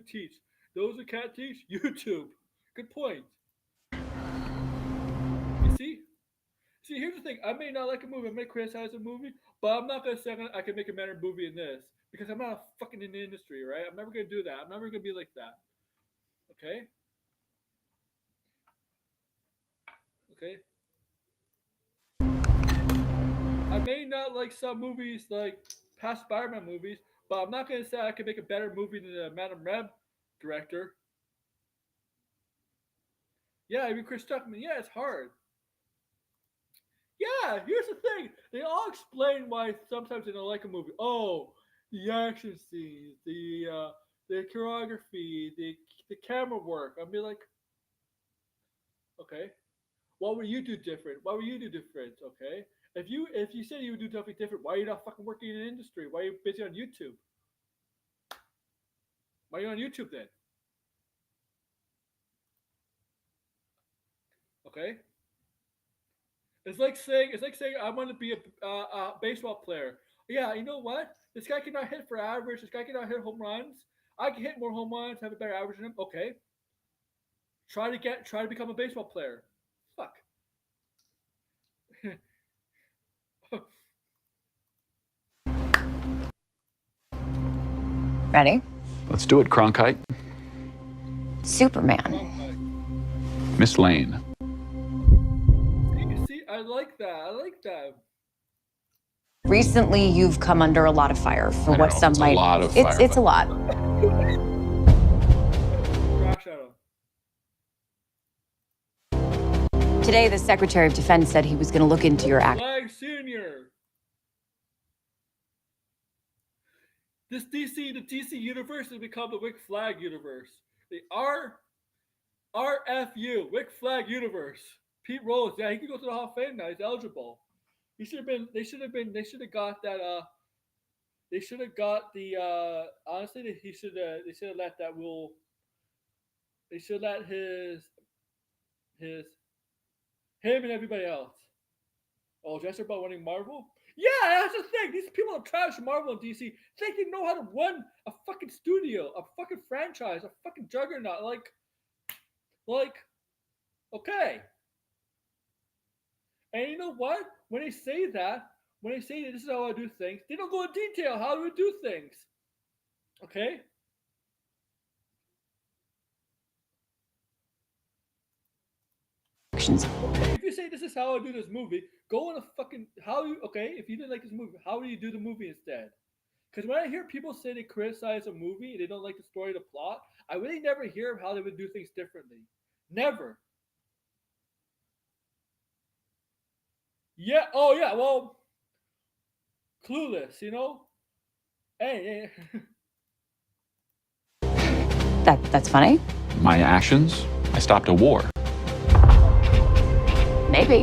teach. Those who can't teach, YouTube. Good point. You see? See, here's the thing. I may not like a movie. I may criticize a movie, but I'm not gonna say I can make a better movie in this because I'm not fucking in the industry, right? I'm never gonna do that. I'm never gonna be like that. Okay? Okay? I may not like some movies like past Spider-Man movies, but I'm not gonna say I can make a better movie than the Madam Web director. Yeah, I mean Chris Tuckman. Yeah, it's hard. Yeah, here's the thing. They all explain why sometimes they don't like a movie. Oh, the action scenes, the choreography, the camera work. I'd be like, okay, what would you do different? What would you do different? Okay, if you said you would do something different, why are you not fucking working in the industry? Why are you busy on YouTube? Why are you on YouTube then? Okay, it's like saying I want to be a baseball player. Yeah, you know what? This guy cannot hit for average. This guy cannot hit home runs. I can hit more home runs, have a better average than him. Okay, try to become a baseball player. Fuck. Ready? Let's do it, Cronkite. Superman. Miss Lane. See, I like that. I like that. Recently, you've come under a lot of fire for what some It's might. a lot of It's fire, it's a lot. Crash at him. Today, the Secretary of Defense said he was going to look into your act. Flag Senior. The DC universe has become the Wick Flag universe. The RFU, Wick Flag universe. Pete Rose, yeah, he can go to the Hall of Fame now. He's eligible. He should have been. They should have been. They should have got that. They should have got the. Honestly, he should. They should have let that rule. They should let his him and everybody else. Oh, just about winning Marvel? Yeah, that's the thing. These people are trash Marvel and DC. They know how to run a fucking studio, a fucking franchise, a fucking juggernaut. Like, okay. And you know what? When they say that this is how I do things, they don't go in detail how do we do things. Okay? Okay, if you say this is how I do this movie, go on a fucking how you okay, if you didn't like this movie, how do you do the movie instead? Because when I hear people say they criticize a movie, they don't like the story, the plot, I really never hear how they would do things differently. Never. Yeah. Oh yeah. Well, Clueless. You know. Hey. That's funny. My actions? I stopped a war. Maybe.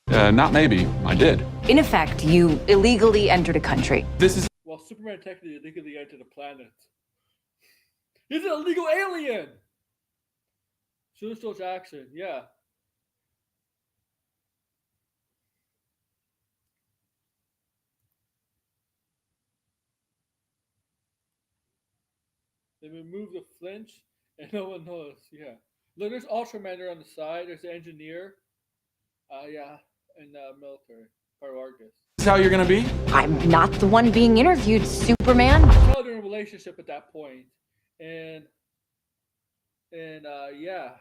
Not maybe. I did. In effect, you illegally entered a country. This is. Well, Superman technically illegally entered the planet. He's an illegal alien. Suicide Jackson. Yeah. They remove the flinch and no one knows. Yeah. Look, there's Ultramander on the side. There's the engineer. Yeah, in military. Part of Argus. This is how you're gonna be? I'm not the one being interviewed, Superman. Tell they're in a relationship at that point. And yeah.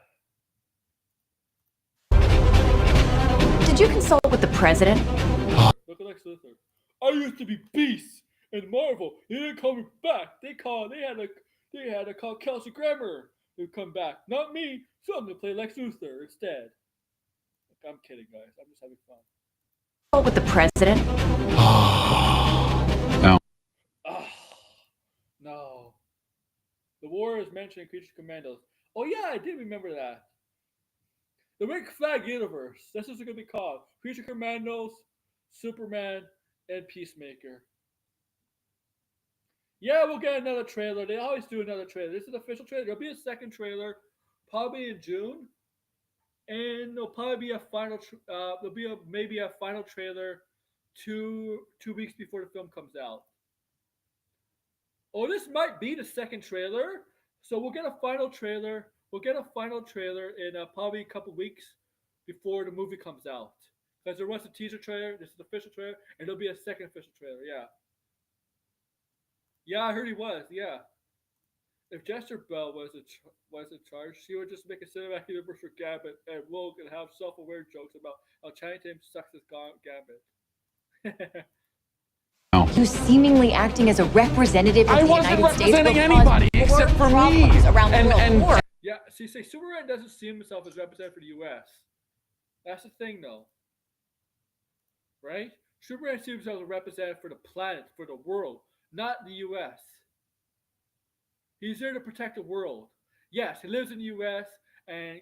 Did you consult with the president? Look at Lex Luthor. I used to be Beast in Marvel. He didn't call me back. They had to call Kelsey Grammer to come back. Not me. So I'm gonna play Lex Luthor instead. Look, I'm kidding, guys. I'm just having fun. Consult with the president? No. No. The war is mentioned in Creature Commandos. Oh yeah, I did remember that. The Rick Flag universe. That's what it's gonna be called. Creature Commandos, Superman, and Peacemaker. Yeah, we'll get another trailer. They always do another trailer. This is an official trailer. There'll be a second trailer, probably in June, and there'll probably be a final. There'll be maybe a final trailer 2 weeks before the film comes out. Oh, this might be the second trailer. So we'll get a final trailer. We'll get a final trailer in probably a couple weeks before the movie comes out. Because there was a teaser trailer. This is the official trailer, and there'll be a second official trailer. Yeah. Yeah, I heard he was. Yeah. if Jester Bell was in charge, she would just make a cinematic universe for Gambit and Rogue and have self-aware jokes about how Channing Tatum sucks as Gambit. No. You seemingly acting as a representative of I the wasn't United States will representing cause anybody more except for me. problems around the world. And More. Yeah, see, say Superman doesn't see himself as representative for the U.S. That's the thing, though, right? Superman sees himself as a representative for the planet, for the world, not the U.S. He's there to protect the world. Yes, he lives in the U.S. and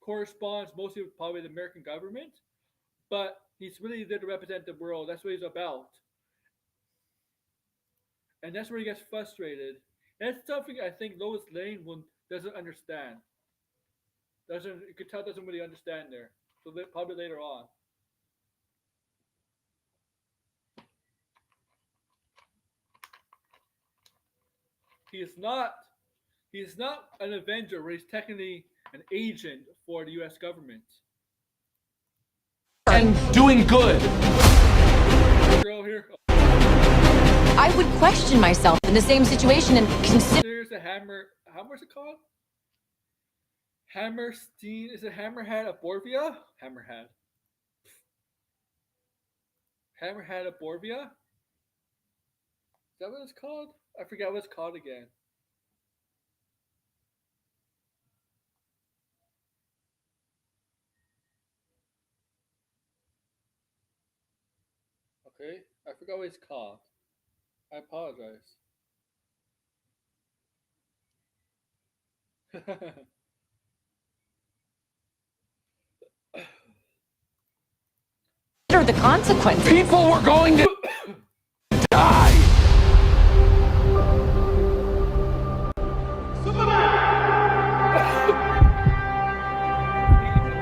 corresponds mostly with probably the American government, but he's really there to represent the world. That's what he's about, and that's where he gets frustrated. That's something I think Lois Lane doesn't understand. Doesn't you could tell doesn't really understand there. So probably later on. He is not he is not an Avenger, where he's technically an agent for the U.S. government. and doing good. Girl here. I would question myself in the same situation and consider. There's a hammer. What's it called? Hammerstein. Is it Hammerhead of Borvia? Hammerhead. Hammerhead of Borvia? Is that what it's called? I forget what it's called again. Okay, I forgot what it's called. I apologize. The consequences. People were going to die.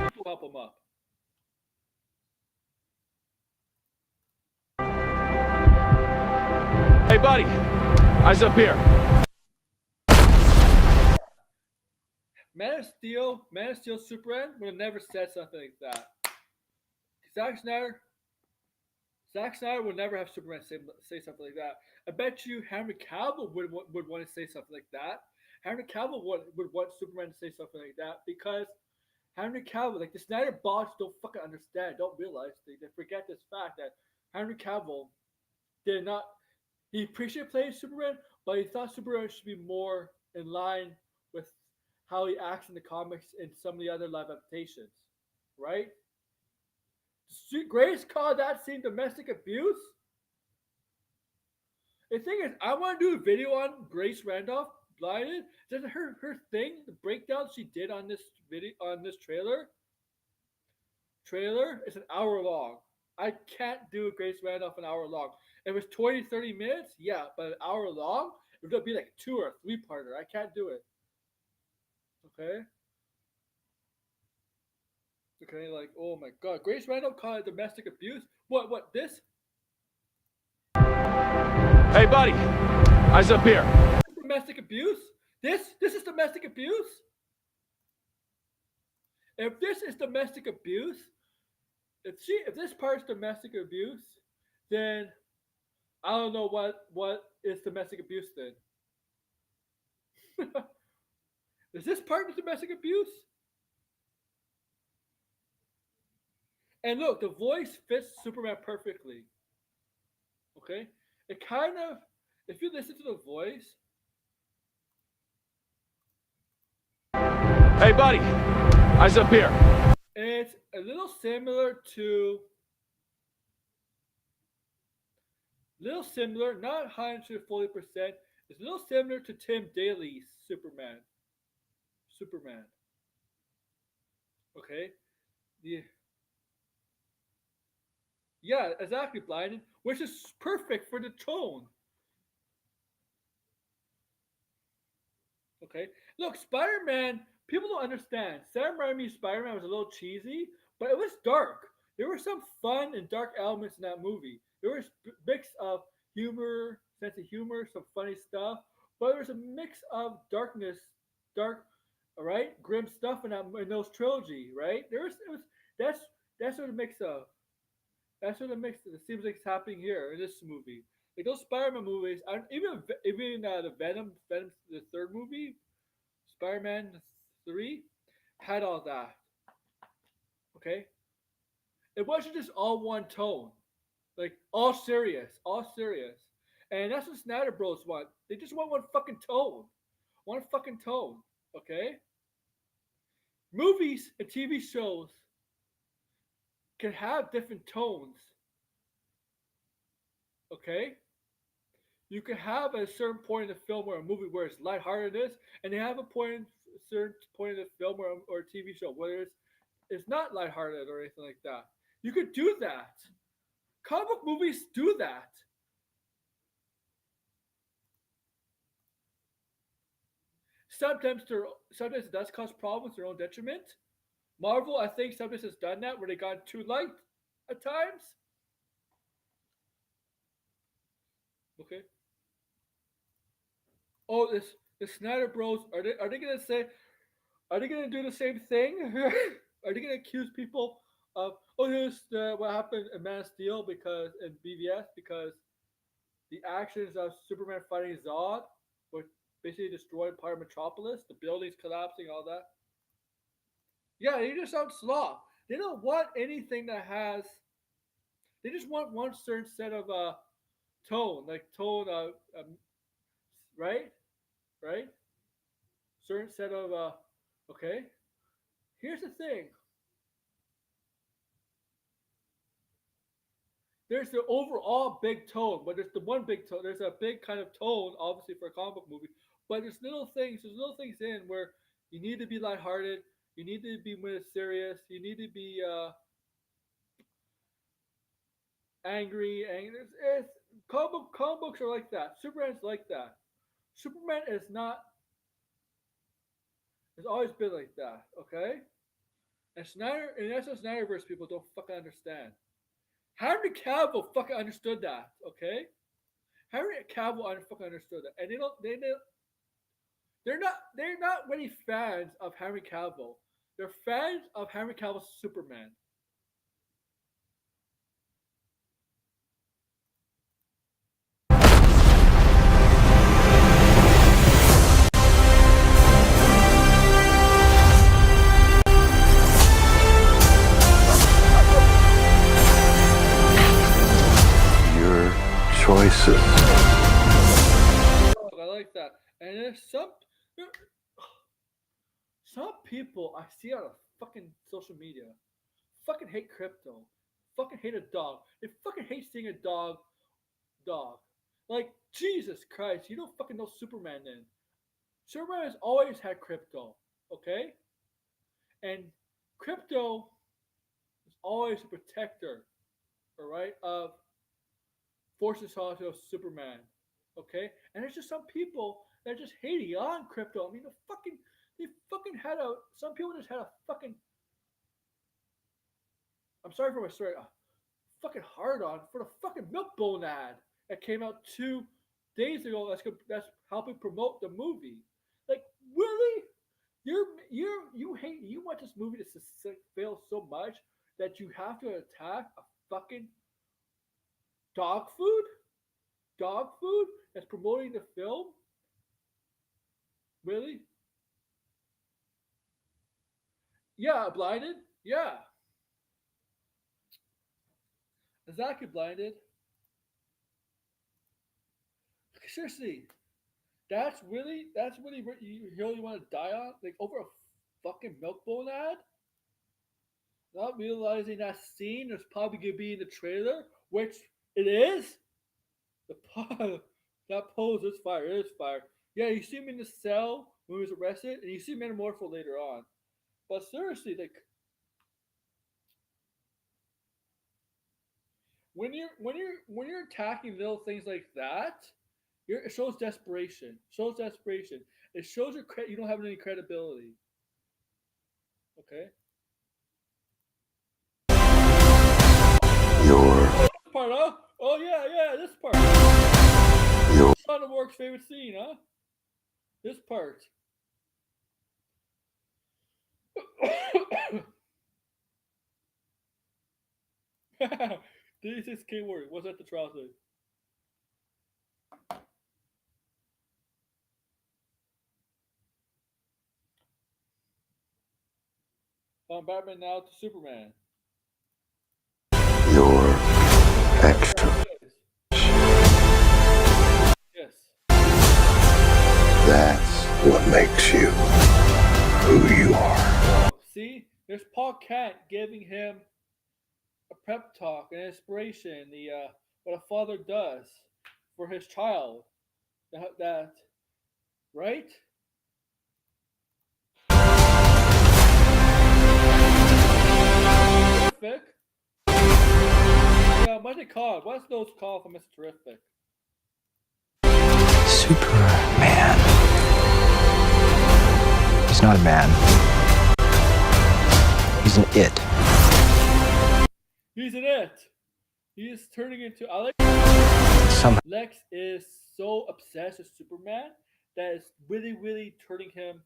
People help him up. Hey, buddy, eyes up here. Man of Steel Superman would have never said something like that. Zack Snyder would never have Superman say something like that. I bet you Henry Cavill would want to say something like that. Henry Cavill would want Superman to say something like that because Henry Cavill, like the Snyder bots, don't fucking understand, don't realize, they forget this fact that Henry Cavill did not. He appreciated playing Superman, but he thought Superman should be more in line with how he acts in the comics and some of the other live adaptations, right? Grace called that scene domestic abuse. The thing is, I want to do a video on Grace Randolph blinded. Just her thing, the breakdown she did on this video on this trailer is an hour long. I can't do a Grace Randolph an hour long. If it was 20, 30 minutes, yeah, but an hour long, it would be like a 2 or 3-parter. I can't do it. Okay? Okay, like, oh my god. Grace Randolph called it domestic abuse? What, this? Hey, buddy, eyes up here. Domestic abuse? This is domestic abuse? If this is domestic abuse, if this part is domestic abuse, then I don't know what is domestic abuse then. Is this part of domestic abuse? And look, the voice fits Superman perfectly. Okay? It kind of, if you listen to the voice. Hey, buddy, eyes up here. It's a little similar to. Not 140%. It's a little similar to Tim Daly's Superman. Okay? Yeah, exactly, Blinded, which is perfect for the tone. Okay? Look, Spider-Man, people don't understand. Sam Raimi's Spider-Man was a little cheesy, but it was dark. There were some fun and dark elements in that movie. There was a mix of humor, sense of humor, some funny stuff, but there was a mix of darkness, right, grim stuff in those trilogy, right? That's what it mix of. That's what it seems like it's happening here in this movie. Like those Spider-Man movies, even the Venom, the third movie, Spider-Man 3, had all that. Okay, it wasn't just all one tone, like all serious, and that's what Snyder Bros want. They just want one fucking tone. Okay, movies and TV shows can have different tones. Okay, you can have a certain point in the film or a movie where it's lightheartedness, and they have a certain point in the film or a TV show where it's not lighthearted or anything like that. You could do that. Comic book movies do that. Sometimes sometimes it does cause problems, their own detriment. Marvel, I think, sometimes has done that where they got too light at times. Okay. Oh, this the Snyder Bros. Are they gonna say? Are they gonna do the same thing? Are they gonna accuse people of this what happened in Man of Steel because in BVS because the actions of Superman fighting Zod were basically destroying part of Metropolis, the buildings collapsing, all that. Yeah, they just sound slow. They don't want anything that has. They just want one certain set of tone, like tone, right, right, certain set of okay. Here's the thing. There's the overall big tone, but there's the one big tone. There's a big kind of tone, obviously for a comic book movie. But there's little things. There's little things in where you need to be lighthearted. You need to be more serious. You need to be angry. It's comic books are like that. Superman's like that. Superman is not. Has always been like that. Okay. And that's what Snyderverse people don't fucking understand. Henry Cavill fucking understood that. Okay. Henry Cavill fucking understood that, and they're not really fans of Henry Cavill. They're fans of Henry Cavill's Superman. Your choices. I like that. And there's some people I see on fucking social media fucking hate crypto. Fucking hate a dog. They fucking hate seeing a dog. Like Jesus Christ, you don't fucking know Superman then. Superman has always had crypto, okay? And crypto is always a protector, all right, of Forces Hospital Superman, okay? And there's just some people that are just hating on crypto. I mean, they fucking had some people just had a fucking, I'm sorry for my story, a fucking hard on for the fucking milk bone ad that came out 2 days ago. That's helping promote the movie. Like, really? You want this movie to fail so much that you have to attack a fucking dog food? Dog food that's promoting the film? Really? Yeah, blinded? Yeah. Exactly blinded. Seriously, that's really what you really want to die on? Like over a fucking milk bone ad? Not realizing that scene is probably gonna be in the trailer, which it is. The that pose is fire. It is fire. Yeah, you see him in the cell when he was arrested, and you see Metamorpho later on. But seriously, like when you're attacking little things like that, it shows desperation. Shows desperation. It shows you don't have any credibility. Okay. Your, This part, huh? Oh yeah, yeah, this part. your, Son of Work's favorite scene, huh? This part. 36K word. What's that the trial say? From Batman now to Superman. Your That's how action. it is. Yes. That's what makes you who you are. See, there's Paul Kent giving him a prep talk, an inspiration, the what a father does for his child. That right? Terrific. Yeah, what's it called? What's those called for Mr. Terrific? Superman. He's not a man. He's an it. He's an it. He is turning into. I like. Somehow. Lex is so obsessed with Superman that it's really, really turning him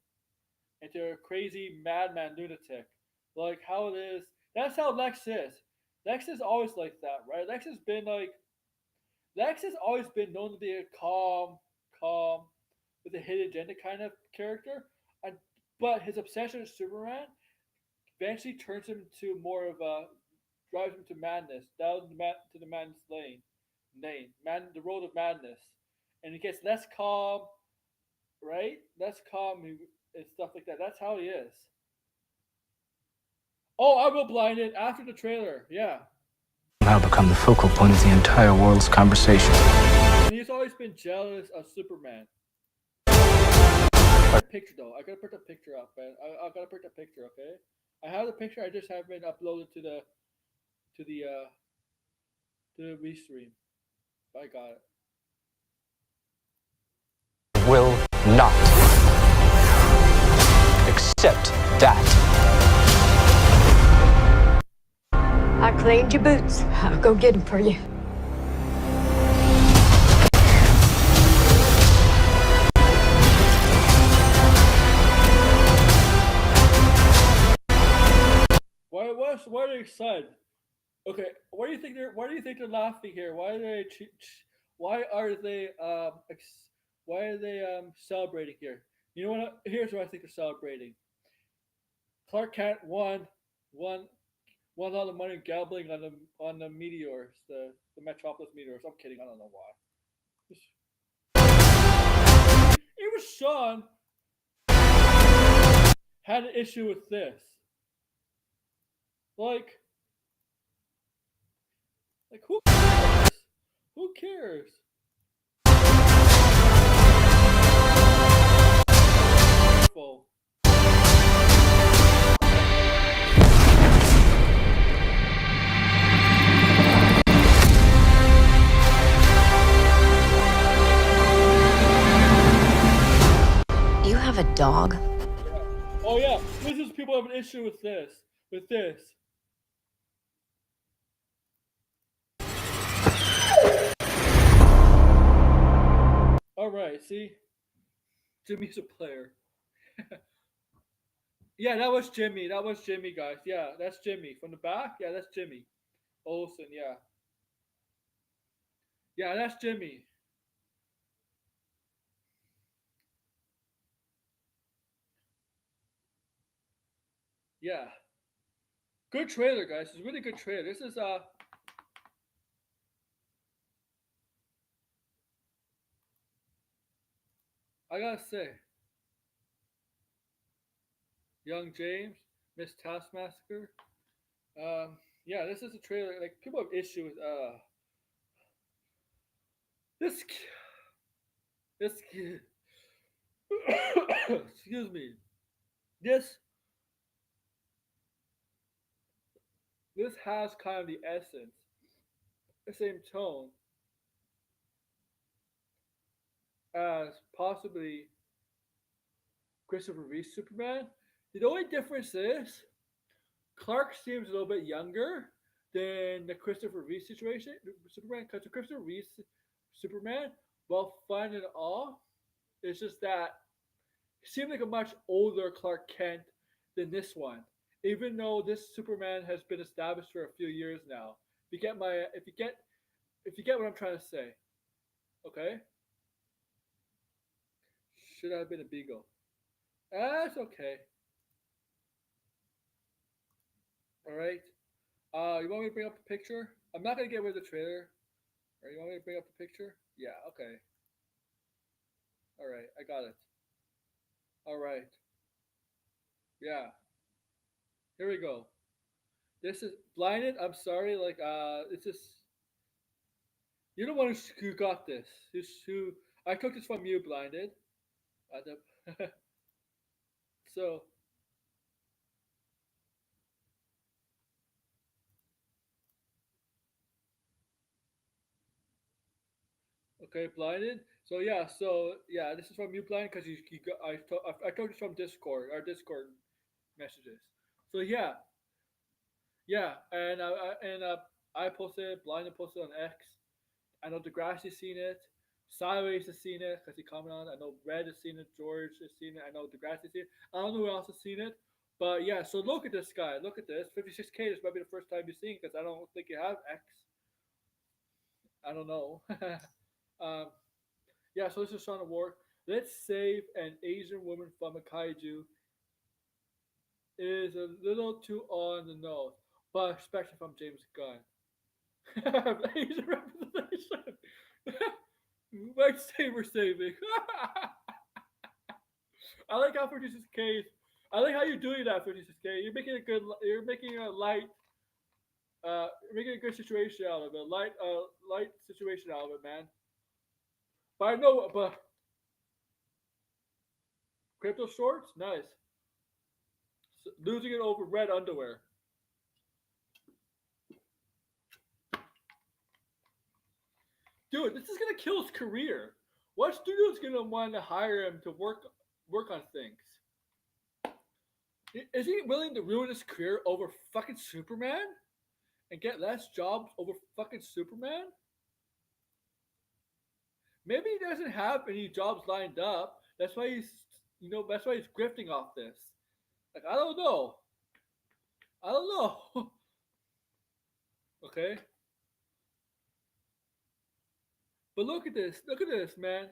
into a crazy madman lunatic. Like how it is. That's how Lex is. Lex is always like that, right? Lex has always been known to be a calm, with a hidden agenda kind of character. And, but his obsession with Superman eventually turns him to more of a drives him to madness, down to the madness the road of madness, and he gets less calm, right? Less calm and stuff like that. That's how he is. Oh, I will blind it after the trailer. Yeah, Somehow become the focal point of the entire world's conversation. and he's always been jealous of Superman. Picture though, I gotta put the picture up, man. I gotta put the picture, okay? I have the picture. I just haven't uploaded to the uh to the restream. I got it. Will not accept that. I cleaned your boots. I'll go get them for you. Why are they excited? Okay, why do you think they're laughing here? Why are they why are they celebrating here? You know what? Here's what I think they're celebrating. Clark Kent won won all the money gambling on the meteors, the Metropolis meteors. I'm kidding. I don't know why. Even Sean had an issue with this. Like, who cares? Who cares? Full. You have a dog? Oh yeah, this is people have an issue with this. With this. All right, see, Jimmy's a player. Yeah, that was Jimmy. That was Jimmy, guys. Yeah, that's Jimmy from the back. Yeah, that's Jimmy Olsen. Yeah, yeah, that's Jimmy. Yeah, good trailer, guys. It's a really good trailer. This is I gotta say, Young James, Miss Taskmaster. Yeah, this is a trailer. Like people have issue with this this excuse me. This this has kind of the essence, the same tone as possibly Christopher Reeve Superman. The only difference is Clark seems a little bit younger than the Christopher Reeve situation Superman because the Christopher Reeve Superman, while fun and all, it's just that he seemed like a much older Clark Kent than this one. Even though this Superman has been established for a few years now. If you get what I'm trying to say, okay? Should have been a beagle. That's okay. All right. You want me to bring up the picture? I'm not gonna get rid of the trailer. Or you want me to bring up the picture? Yeah. Okay. All right. I got it. All right. Yeah. Here we go. This is blinded. I'm sorry. Like, it's just you're the one who got this. Who I took this from you, blinded. So okay, blinded. So yeah, this is from you, blind, because you got, I took this from Discord, our Discord messages. So yeah, and I posted it, blind and posted on X. I know Degrassi's seen it. Sideways has seen it because he commented on it. I know Red has seen it. George has seen it. I know Degrassi's seen it. I don't know who else has seen it. But yeah, so look at this guy. Look at this. 56K. This might be the first time you've seen it because I don't think you have X. I don't know. um, yeah, so this is Shaun of War. Let's save an Asian woman from a kaiju is a little too on the nose, but especially from James Gunn. Asian representation. Lightsaber saving. I like how 56K. I like how you're doing that, 56K. You're making a good. You're making a light. You're making a good situation out of it. Light situation out of it, man. But I know, but crypto shorts, nice. Losing it over red underwear. Dude, this is gonna kill his career. What studio's gonna want to hire him to work on things? Is he willing to ruin his career over fucking Superman and get less jobs over fucking Superman? Maybe he doesn't have any jobs lined up. That's why that's why he's grifting off this. Like, I don't know. I don't know. Okay, but look at this. Look at this, man.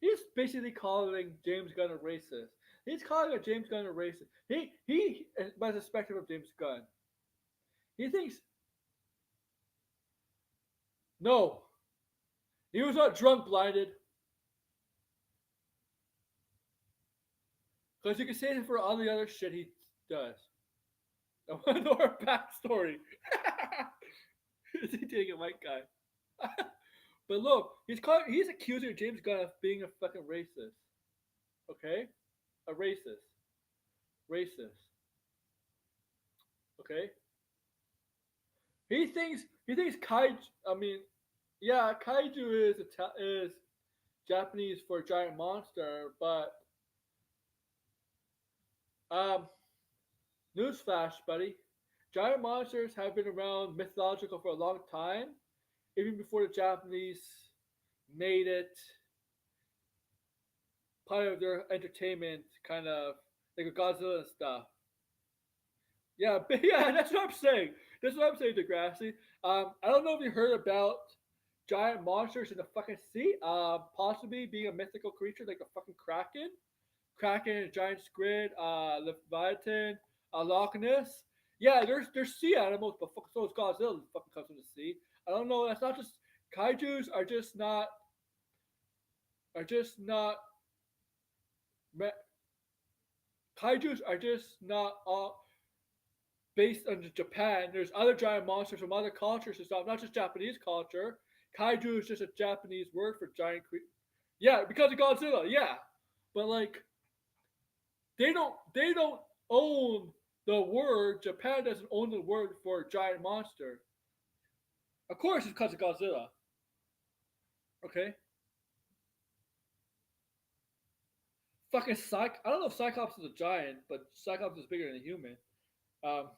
He's basically calling James Gunn a racist. He's calling a James Gunn a racist. He, by the perspective of James Gunn, he thinks no, he was not drunk, blinded. Because you can say it for all the other shit he does. I want to know her backstory. Is he dating a white guy? But look, he's accusing James Gunn of being a fucking racist. Okay, a racist, racist. Okay, he thinks kaiju. I mean, yeah, kaiju is Japanese for giant monster, but um, newsflash, buddy, giant monsters have been around mythological for a long time, even before the Japanese made it part of their entertainment, kind of like a Godzilla and stuff. Yeah, but yeah, that's what I'm saying. That's what I'm saying, Degrassi. I don't know if you heard about giant monsters in the fucking sea. Possibly being a mythical creature like a fucking kraken, giant squid, leviathan, Loch Ness. Yeah, there's sea animals, but so is Godzilla. That fucking comes from the sea. I don't know. That's not just kaiju's are just not kaiju's are just not all based on Japan. There's other giant monsters from other cultures and stuff, not just Japanese culture. Kaiju is just a Japanese word for giant creature. Yeah, because of Godzilla. Yeah, but like they don't own the word. Japan doesn't own the word for giant monster. Of course, it's because of Godzilla. Okay, fucking I don't know if Cyclops is a giant, but Cyclops is bigger than a human. Um,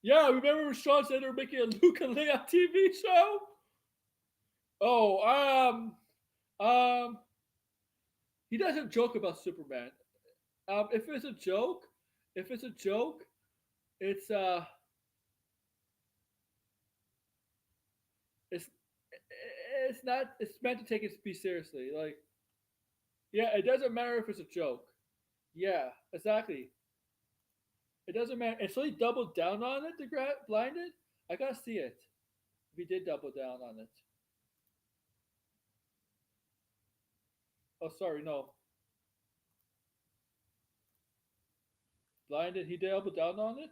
yeah, remember when Sean said they were making a Luke and Leia TV show? Oh, he doesn't joke about Superman. If it's a joke, if it's a joke, it's it's it's not. It's meant to take it be seriously. Like, yeah, it doesn't matter if it's a joke. Yeah, exactly. It doesn't matter. And so he doubled down on it. The blinded. I gotta see it. If he did double down on it. Oh, sorry, no. Blinded. He doubled down on it.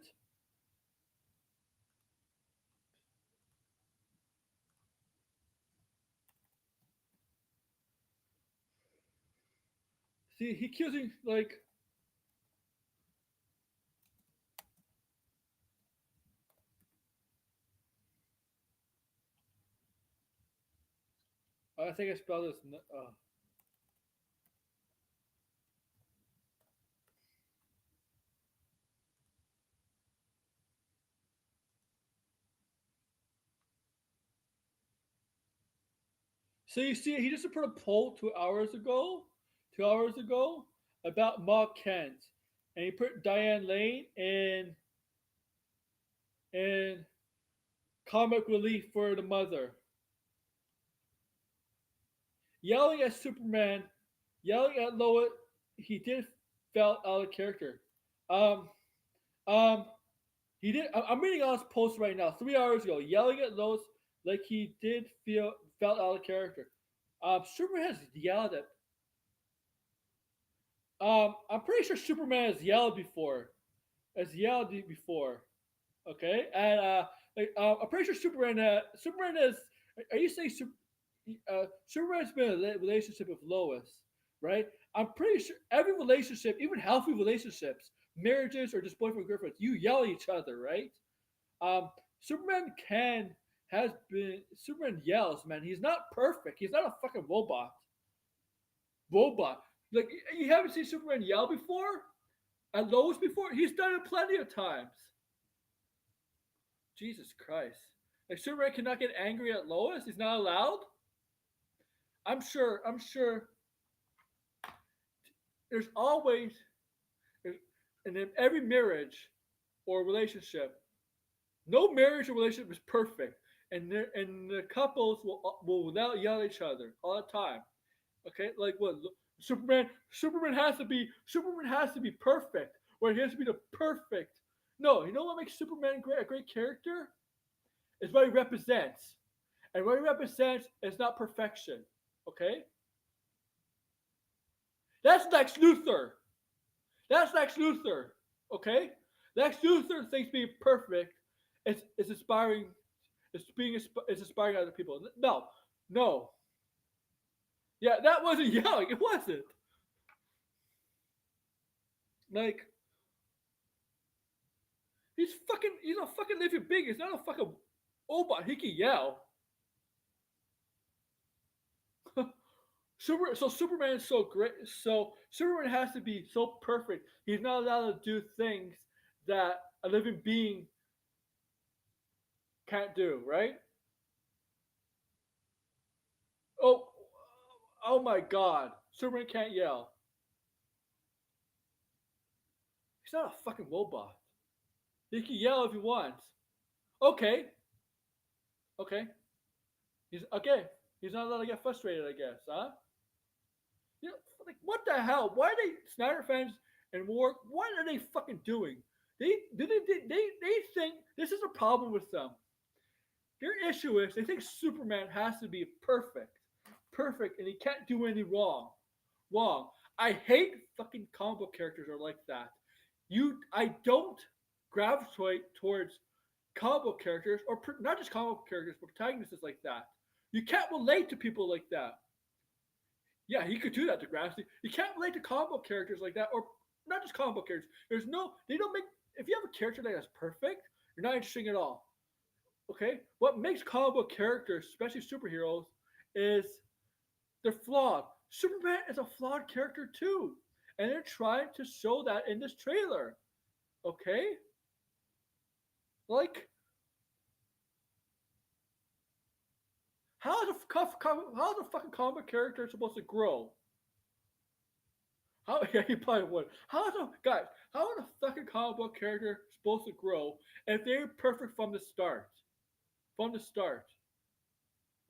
See, he accusing like. I think I spelled this. So you see, he just put a poll 2 hours ago, 2 hours ago, about Ma Kent, and he put Diane Lane in comic relief for the mother, yelling at Superman, yelling at Lois. He did felt out of character. Um, um, he did. I'm reading on his post right now, 3 hours ago, yelling at Lois like he did felt out of character. Superman has yelled at. I'm pretty sure Superman has yelled before. Has yelled before. Okay, and I'm pretty sure Superman has. Are you saying Superman's been in a relationship with Lois, right? I'm pretty sure every relationship, even healthy relationships, marriages or just boyfriend girlfriends, you yell at each other, right? Um, Superman has been Superman yells, man. He's not perfect. He's not a fucking robot. Robot. Like you haven't seen Superman yell before at Lois before. He's done it plenty of times. Jesus Christ. Like Superman cannot get angry at Lois. He's not allowed. I'm sure. There's always, and in every marriage or relationship, no marriage or relationship is perfect, and the couples will now yell at each other all the time. Okay, like what Superman has to be perfect, or he has to be the perfect. No, you know what makes Superman a great character? Is what he represents, and what he represents is not perfection. Okay, that's Lex Luthor. That's Lex Luthor. Okay, Lex Luthor thinks being perfect is inspiring. Is inspiring other people. No, no. Yeah, that wasn't yelling. It wasn't. Like he's a fucking living being. He's not a fucking robot. He can yell. So Superman is so great. So Superman has to be so perfect. He's not allowed to do things that a living being can't do. Right? Oh, oh my God! Superman can't yell. He's not a fucking robot. He can yell if he wants. Okay, okay. He's okay. He's not allowed to get frustrated. I guess, huh? You know, like what the hell? Why are they Snyder fans and War? What are they fucking doing? They think this is a problem with them. Their issue is they think Superman has to be perfect, perfect, and he can't do any wrong. Wrong. I hate fucking comic book characters are like that. I don't gravitate towards comic book characters or not just comic book characters, but protagonists like that. You can't relate to people like that. Yeah, he could do that to Degrassi. You can't relate to comic book characters like that, or not just comic book characters. They don't make. If you have a character that's perfect, you're not interesting at all. Okay, what makes comic book characters, especially superheroes, is they're flawed. Superman is a flawed character too, and they're trying to show that in this trailer. Okay, like how is a fucking comic book character supposed to grow? How yeah, he probably would. How is a fucking comic book character supposed to grow if they're perfect from the start? From the start.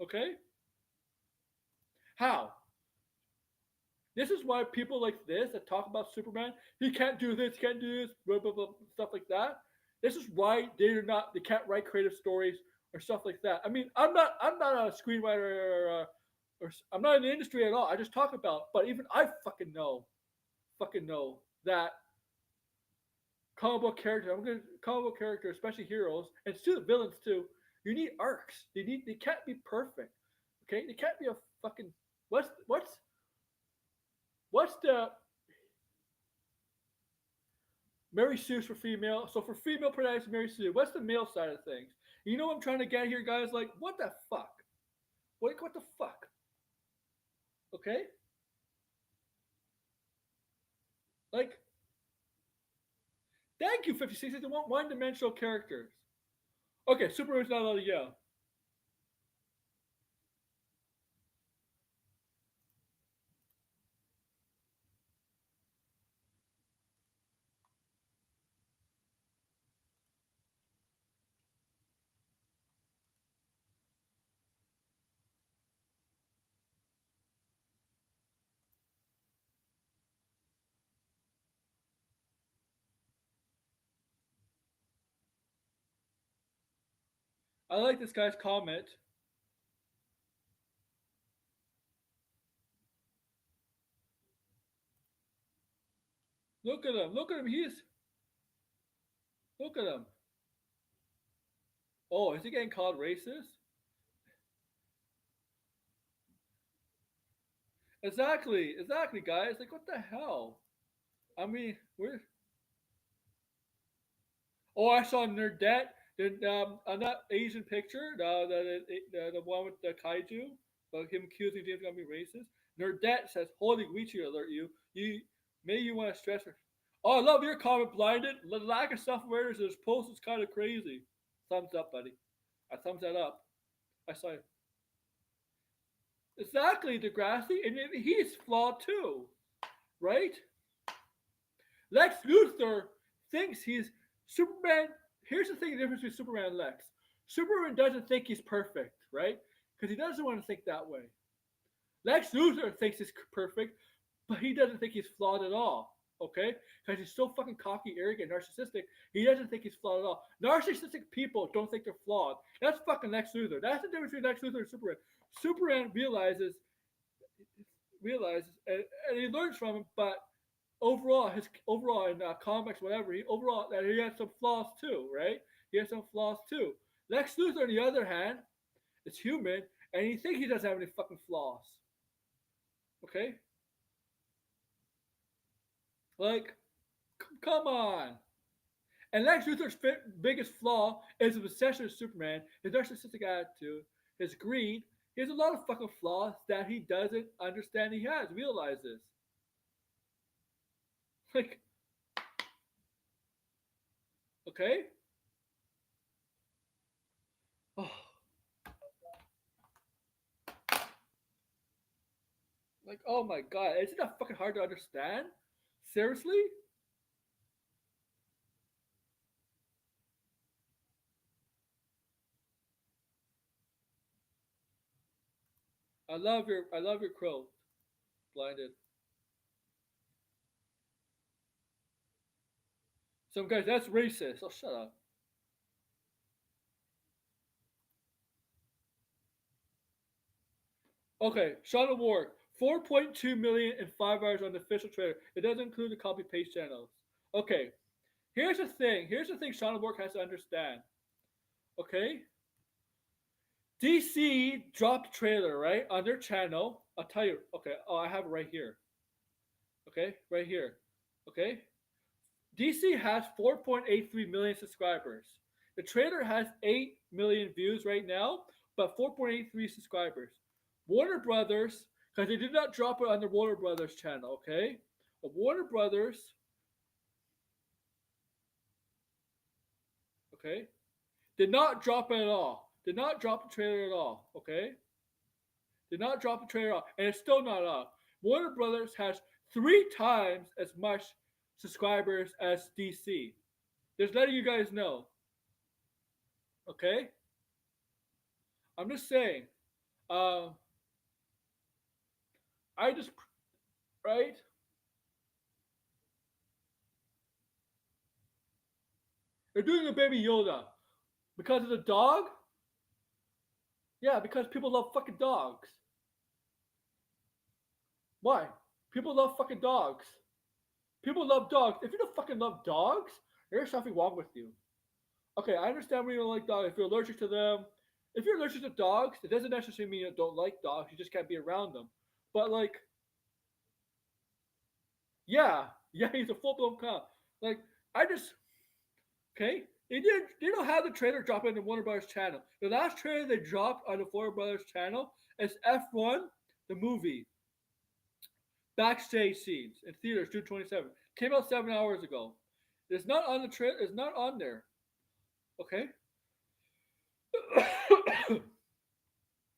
Okay? How? This is why people like this that talk about Superman, he can't do this, he can't do this, blah blah blah, stuff like that. This is why they can't write creative stories or stuff like that. I mean, I'm not a screenwriter or I'm not in the industry at all. I just talk about, but even I fucking know that comic book character. I'm gonna comic book character, especially heroes, and still the villains too. You need arcs. They can't be perfect. Okay, they can't be a fucking what's the Mary Sue's for female. So for female protagonist Mary Sue, what's the male side of things? You know what I'm trying to get here, guys? Like, what the fuck? What the fuck? Okay? Like, thank you, 56. They want one-dimensional characters. Okay, Superman's not allowed to yell. I like this guy's comment. Look at him. Look at him. Look at him. Oh, is he getting called racist? Exactly, guys. Like, what the hell? I mean, we're. Oh, I saw Nerdette. On that Asian picture, the one with the kaiju, about him accusing James Gunn of being racist. Nerdette says, "Holy Weechi alert! You want to stress her." Oh, I love your comment, blinded. The lack of self awareness in this post is kind of crazy. Thumbs up, buddy. I thumbs that up. I saw it. Exactly, Degrassi, and he's flawed too, right? Lex Luthor thinks he's Superman. Here's the thing: the difference between Superman and Lex. Superman doesn't think he's perfect, right? Because he doesn't want to think that way. Lex Luthor thinks he's perfect, but he doesn't think he's flawed at all. Okay? Because he's so fucking cocky, arrogant, narcissistic, he doesn't think he's flawed at all. Narcissistic people don't think they're flawed. That's fucking Lex Luthor. That's the difference between Lex Luthor and Superman. Superman realizes, and he learns from him, but overall in comics, whatever, he overall that he has some flaws too, right? He has some flaws too. Lex Luthor, on the other hand, is human, and he thinks he doesn't have any fucking flaws. Okay? Like, come on. And Lex Luthor's biggest flaw is his obsession with Superman, his narcissistic attitude, his greed. He has a lot of fucking flaws that he doesn't understand he has, realizes. Like, okay? Oh. Like, oh my god, isn't that fucking hard to understand? Seriously? I love your quote. Blinded. Some guys, that's racist. Oh, shut up. Okay, Shadow War. 4.2 million in 5 hours on the official trailer. It doesn't include the copy paste channels. Okay, here's the thing. Here's the thing Shadow War has to understand. Okay? DC dropped trailer, right? On their channel. I'll tell you. Okay, oh, I have it right here. Okay, right here. Okay? DC has 4.83 million subscribers. The trailer has 8 million views right now, but 4.83 subscribers. Warner Brothers, because they did not drop it on the Warner Brothers channel, okay? But Warner Brothers, okay, did not drop it at all. Did not drop the trailer at all, okay? Did not drop the trailer at all, and it's still not up. Warner Brothers has 3 times as much subscribers as DC. Just letting you guys know. Okay? I'm just saying. I just right? They're doing a Baby Yoda because of the dog. Yeah, because people love fucking dogs. Why? People love fucking dogs. People love dogs. If you don't fucking love dogs, there's something wrong with you. Okay, I understand when you don't like dogs. If you're allergic to them, if you're allergic to dogs, it doesn't necessarily mean you don't like dogs. You just can't be around them. But like, yeah, yeah, he's a full blown cop. Like, I just okay. They don't have the trailer drop in the Warner Brothers channel. The last trailer they dropped on the Warner Brothers channel is F1, the movie. Backstage scenes in theaters, June 27th. Came out 7 hours ago. It's not on the trailer. It's not on there. Okay.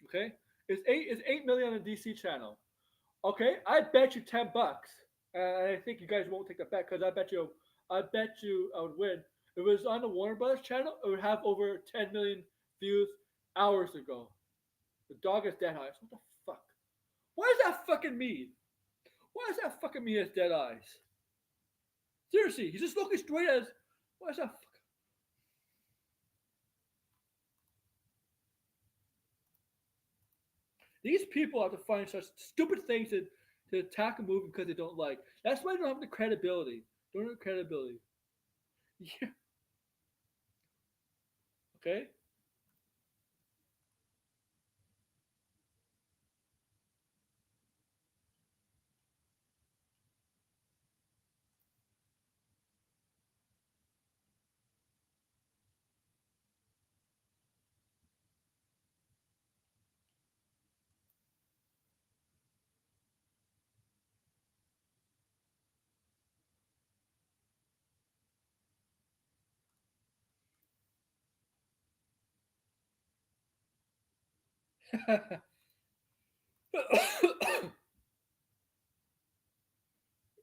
Okay. It's 8 million on the DC channel. Okay, I bet you $10. I think you guys won't take the bet because I bet you I would win. If it was on the Warner Brothers channel, it would have over 10 million views hours ago. The dog is dead eyes. What the fuck? What does that fucking mean? What does that fucking mean as dead eyes? Seriously, he's just looking straight as. What is that? These people have to find such stupid things to attack a movie because they don't like. That's why they don't have the credibility. Don't have the credibility. Yeah. Okay.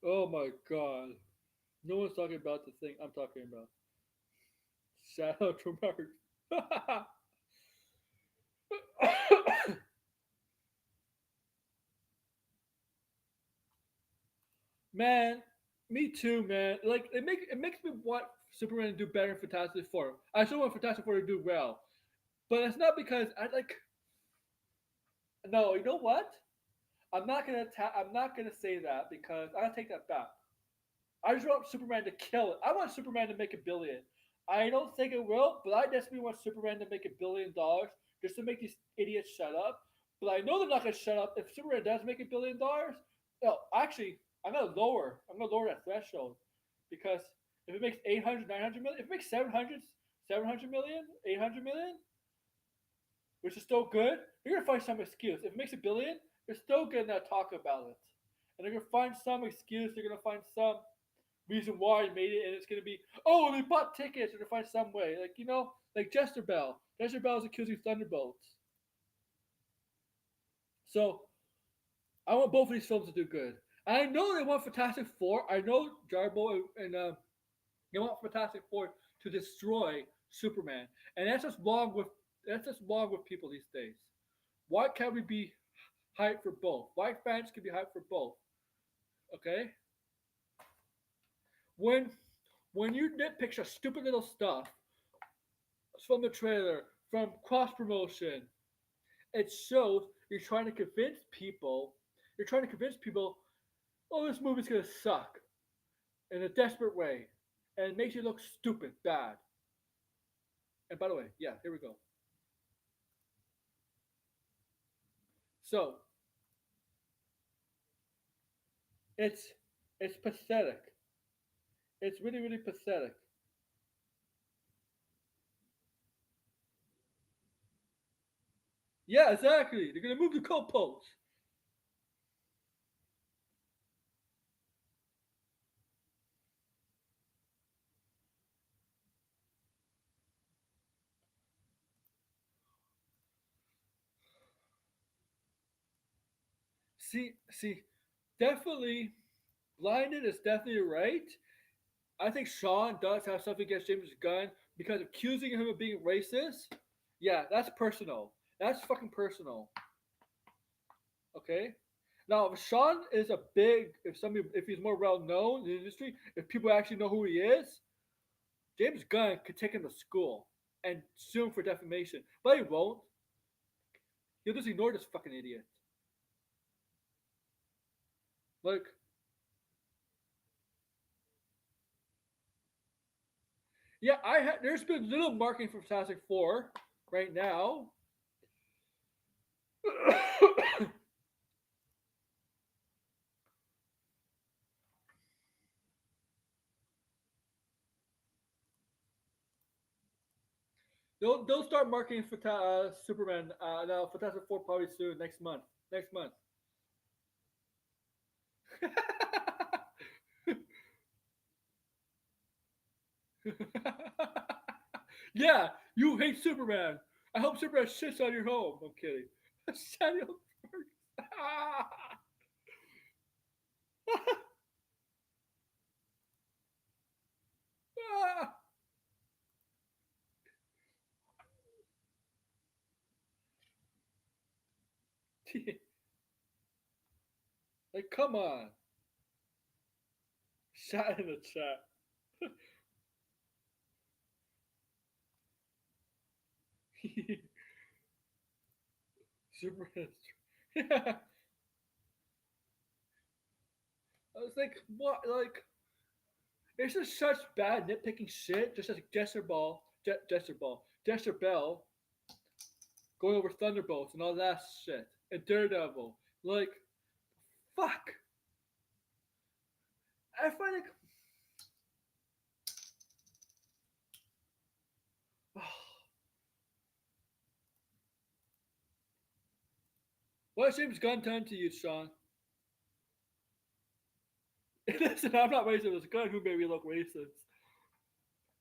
Oh my god. No one's talking about the thing I'm talking about. Shout out to Mark. Man, me too, man. Like it makes me want Superman to do better in Fantastic Four. I still want Fantastic Four to do well, but it's not because I like. No, you know what? I'm not gonna say that because I gotta take that back. I just want Superman to kill it. I want Superman to make $1 billion. I don't think it will, but I desperately want Superman to make $1 billion just to make these idiots shut up. But I know they're not gonna shut up if Superman does make $1 billion. No, actually, I'm gonna lower that threshold because if it makes 800, 900 million, if it makes 700 million, 800 million, which is still good, you're gonna find some excuse. If it makes $1 billion, they're still gonna talk about it, and they're gonna find some excuse. They're gonna find some reason why he made it, and it's gonna be, oh, they bought tickets. They're gonna find some way, like like Jester Bell. Jester Bell is accusing Thunderbolts. So I want both of these films to do good. I know they want Fantastic Four. I know Jarbo and they want Fantastic Four to destroy Superman, and that's just wrong with people these days. Why can't we be hyped for both? Why fans can be hyped for both? Okay, when you nitpick such stupid little stuff from the trailer, from cross promotion, it shows you're trying to convince people. You're trying to convince people, oh, this movie's gonna suck in a desperate way, and it makes you look stupid, bad. And by the way, yeah, here we go. So it's it's pathetic. It's really really pathetic. Yeah, exactly. They're gonna move the goalposts. See, definitely, blinded is definitely right. I think Sean does have something against James Gunn because accusing him of being racist. Yeah, that's personal. That's fucking personal. Okay, Now, if Sean is a big, if he's more well known in the industry, if people actually know who he is, James Gunn could take him to school and sue him for defamation. But he won't. He'll just ignore this fucking idiot. Like, yeah, there's been little marketing for Fantastic Four right now. They'll start marketing for Superman. Now Fantastic Four probably soon next month. Next month. Yeah, you hate Superman. I hope Superman shits on your home. I'm kidding. Samuel Burns. Like, come on. Shot in the chat. Superman. Yeah. I was like, what? Like, it's just such bad nitpicking shit. Just like Jester Bell going over Thunderbolts and all that shit, and Daredevil. Like, fuck. I find like, what James Gunn done to you, Sean? Listen, I'm not racist. It was Gunn who made me look racist.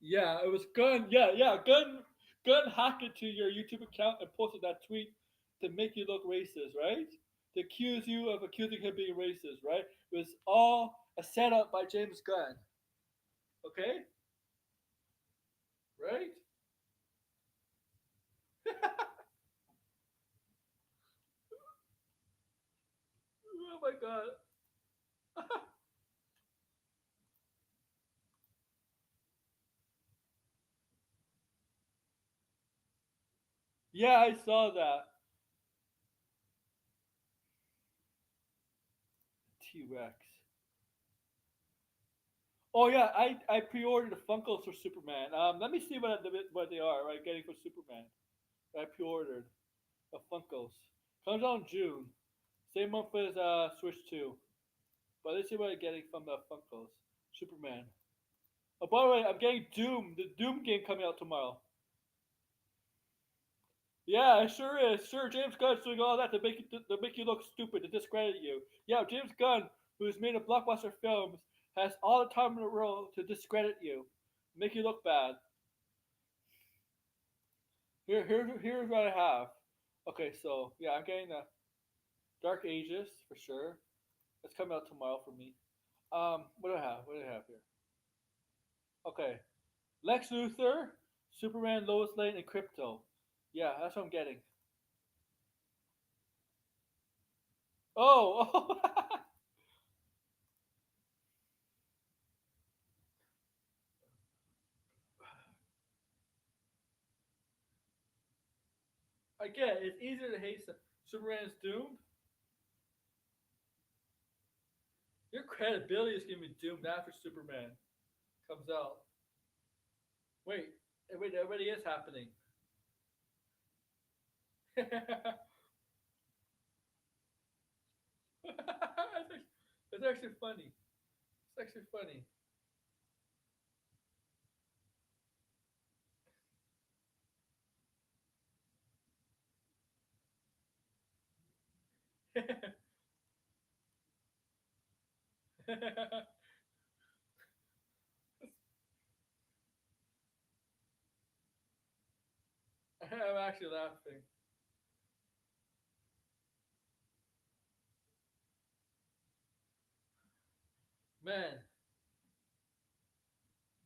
Yeah, it was Gunn. Yeah, yeah, Gunn hacked into your YouTube account and posted that tweet to make you look racist, right? To accuse you of accusing him being racist, right? It was all a setup by James Gunn. Okay, right? Oh my god. Yeah, I saw that. T Rex. Oh yeah, I pre-ordered the Funkos for Superman. Let me see what they are. Right, getting for Superman. I pre-ordered the Funkos. Comes out in June, same month as Switch 2. But let's see what I'm getting from the Funkos. Superman. Oh, by the way, I'm getting Doom. The Doom game coming out tomorrow. Yeah, it sure is. Sure, James Gunn's doing all that to make you look stupid, to discredit you. Yeah, James Gunn, who's made a blockbuster films, has all the time in the world to discredit you, make you look bad. Here's what I have. Okay, so yeah, I'm getting the Dark Ages for sure. It's coming out tomorrow for me. What do I have? What do I have here? Okay, Lex Luthor, Superman, Lois Lane, and Crypto. Yeah, that's what I'm getting. Oh, oh. Again, it's easier to hate Superman's doomed. Your credibility is going to be doomed after Superman comes out. Wait, wait, it already is happening. It's actually funny. It's actually funny. I'm actually laughing. Man,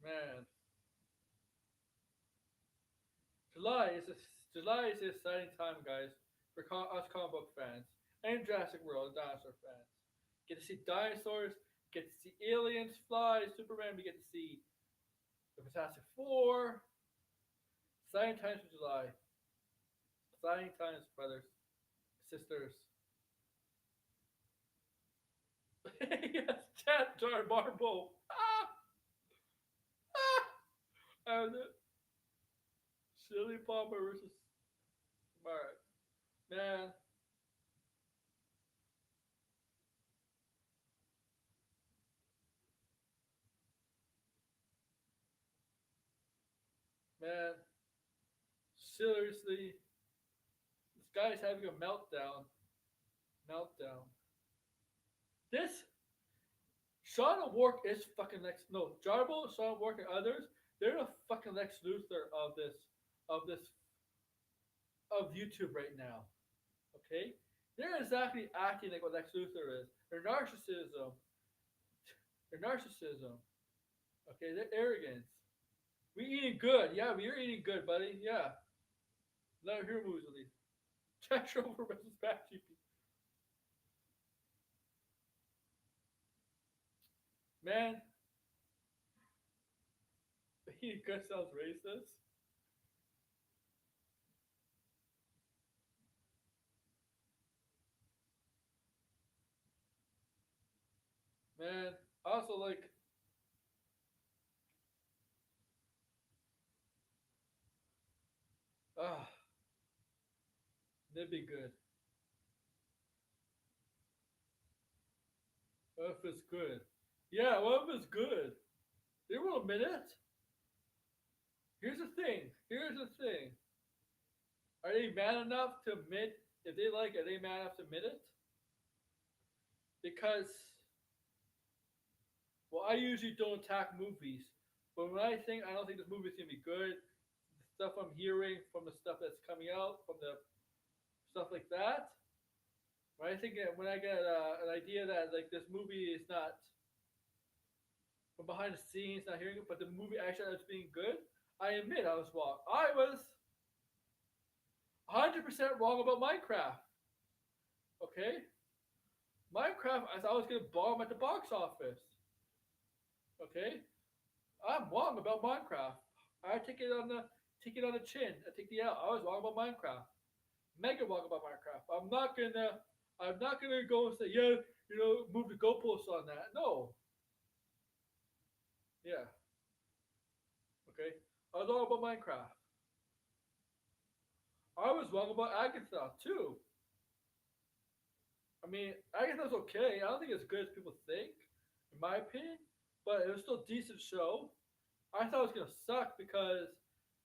man. July is a, July is an exciting time, guys, for us comic book fans. and Jurassic World, dinosaur fans. Get to see dinosaurs, get to see aliens fly, Superman, we get to see the Fantastic Four, exciting times for July. Exciting times, brothers, sisters. Yes, chat jar marble. Ah! Ah! And Silly Palmer versus Mark. Man, man, seriously, this guy's having a meltdown. Meltdown. This Sean O'Rourke is fucking Lex. No, Jarbo, Sean O'Rourke, and others. They're the fucking Lex Luthor of this, of YouTube right now. Okay, they're exactly acting like what Lex Luthor is. Their narcissism. Their narcissism. Okay, their arrogance. We eating good. Yeah, we're eating good, buddy. Yeah. Let her movies at least. Jack Rover versus Bat GP. Man, he good sounds racist. Man, also like, ah, they'd be good. What if it's good? Yeah, what if it's good? They will admit it. Here's the thing. Here's the thing. Are they man enough to admit if they like it? Are they man enough to admit it? Because well, I usually don't attack movies, but when I think I don't think this movie's gonna be good, the stuff I'm hearing from the stuff that's coming out, from the stuff like that, when I get an idea that like this movie is not from behind the scenes, not hearing it, but the movie actually ends up being good, I admit I was wrong. I was 100% wrong about Minecraft. Okay, Minecraft, I thought I was gonna bomb at the box office. Okay, I'm wrong about Minecraft. I take it on the chin. I take the L. I was wrong about Minecraft. Mega wrong about Minecraft. I'm not gonna go and say yeah, move the goalposts on that. No. Yeah. Okay. I was wrong about Minecraft. I was wrong about Agatha too. I mean, Agatha's okay. I don't think it's as good as people think, in my opinion. But it was still a decent show. I thought it was gonna suck because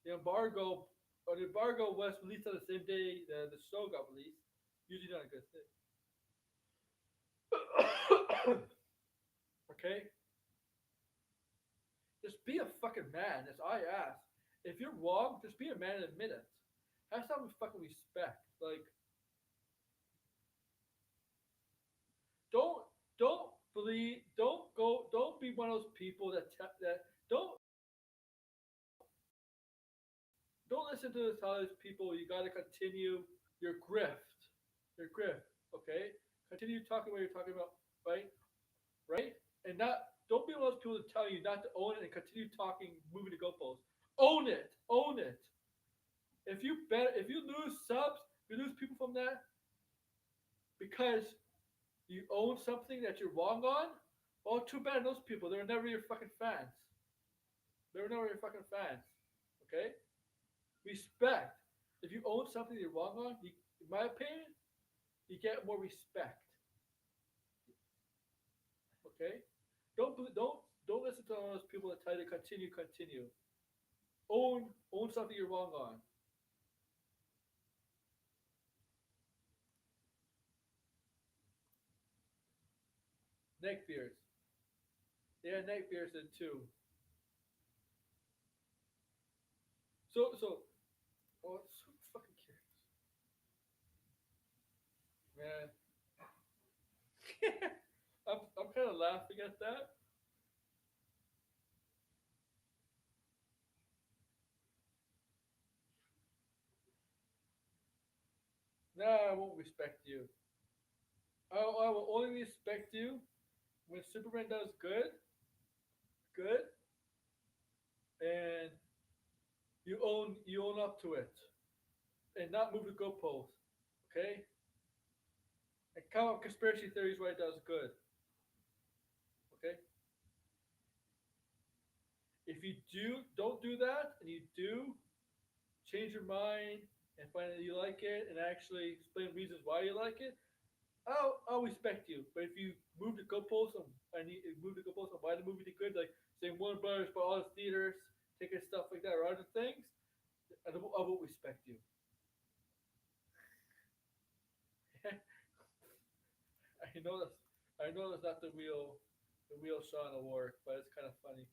the embargo was released on the same day the show got released. Usually not a good thing. Okay, just be a fucking man. As I ask, if you're wrong, just be a man and admit it. Have some fucking respect. Like, don't don't believe. Don't go. Don't be one of those people that don't listen to this how those people. You got to continue your grift. Your grift. Okay, continue talking what you're talking about. Right, right, and not. Don't be one of those people that tell you not to own it and continue talking, moving the goalposts. Own it. Own it. If you lose subs, you lose people from that because you own something that you're wrong on. Well, too bad those people. They're never your fucking fans. They're never your fucking fans. Okay? Respect. If you own something you're wrong on, in my opinion, you get more respect. Okay? Don't listen to all those people that tell you to continue. Own something you're wrong on. Neck beards. Yeah, neck beards did too. So, oh, so fucking curious, man. I'm kind of laughing at that. Nah, I won't respect you. I will only respect you when Superman does good, and you own up to it, and not move the goalpost. Okay, and come up with conspiracy theories why it does good. Okay, if you don't do that, and you do change your mind and find that you like it, and actually explain reasons why you like it, I'll respect you. But if you move the goalposts and move the goalposts on why the movie did good, like saying Warner Brothers bought all the theaters, taking stuff like that, or other things, I won't respect you. I know that's I know that's not the real Sean Award, but it's kind of funny.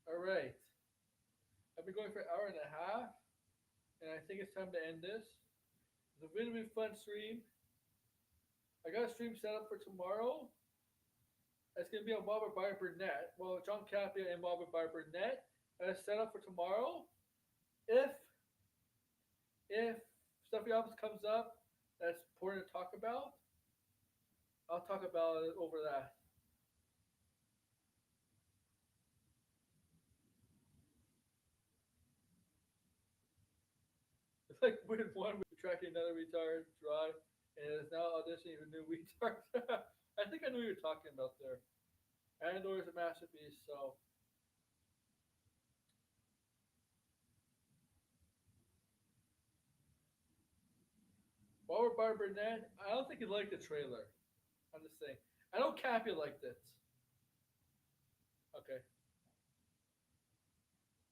All right, I've been going for an hour and a half, and I think it's time to end this. It's a really fun stream. I got a stream set up for tomorrow. It's gonna be on Robert by Burnett. Well, John Capia and Robert by Burnett. And it's set up for tomorrow. If stuff else comes up that's important to talk about, I'll talk about it over that. It's like when one was tracking another retard drive, and is now auditioning for new retards. I think I knew what you were talking about there. Andor is a masterpiece, so Robert by Burnett. I don't think he liked the trailer. I'm just saying. I know Capia liked it. Okay.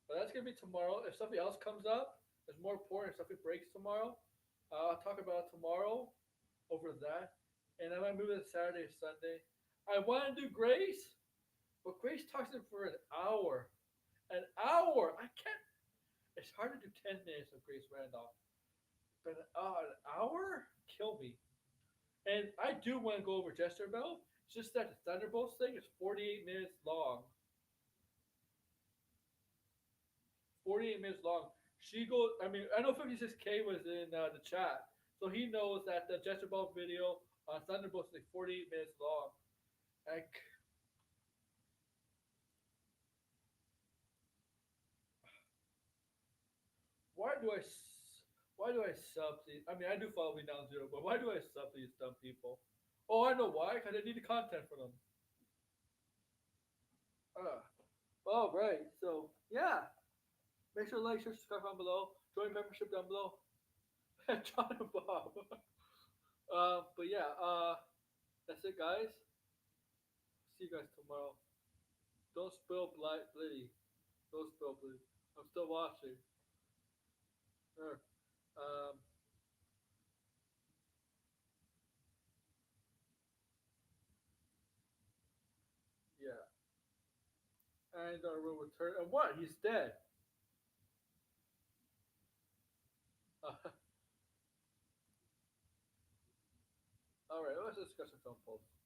But that's gonna be tomorrow. If something else comes up, there's more important stuff that breaks tomorrow. I'll talk about it tomorrow over that, and I might move it to Saturday or Sunday. I want to do Grace, but Grace talks to him for an hour. An hour. I can't. It's hard to do 10 minutes of Grace Randolph, but an hour kill me. And I do want to go over Jester Bell. It's just that the Thunderbolts thing is 48 minutes long. 48 minutes long. She goes. I mean, I know 56K was in the chat, so he knows that the Jester Ball video on Thunderbolts is like 48 minutes long. Like, why do I? Why do I sub these? I mean, I do follow me down zero, but why do I sub these dumb people? Oh, I know why. Because I need the content for them. Uh, all right. So yeah, make sure to like, share, subscribe down below. Join membership down below. John and Bob. But yeah, that's it, guys. See you guys tomorrow. Don't spill Blitty. Don't spill Blitty. I'm still watching. Sure. Um, yeah. And will return. And what? He's dead. All right. Let's discuss the film post.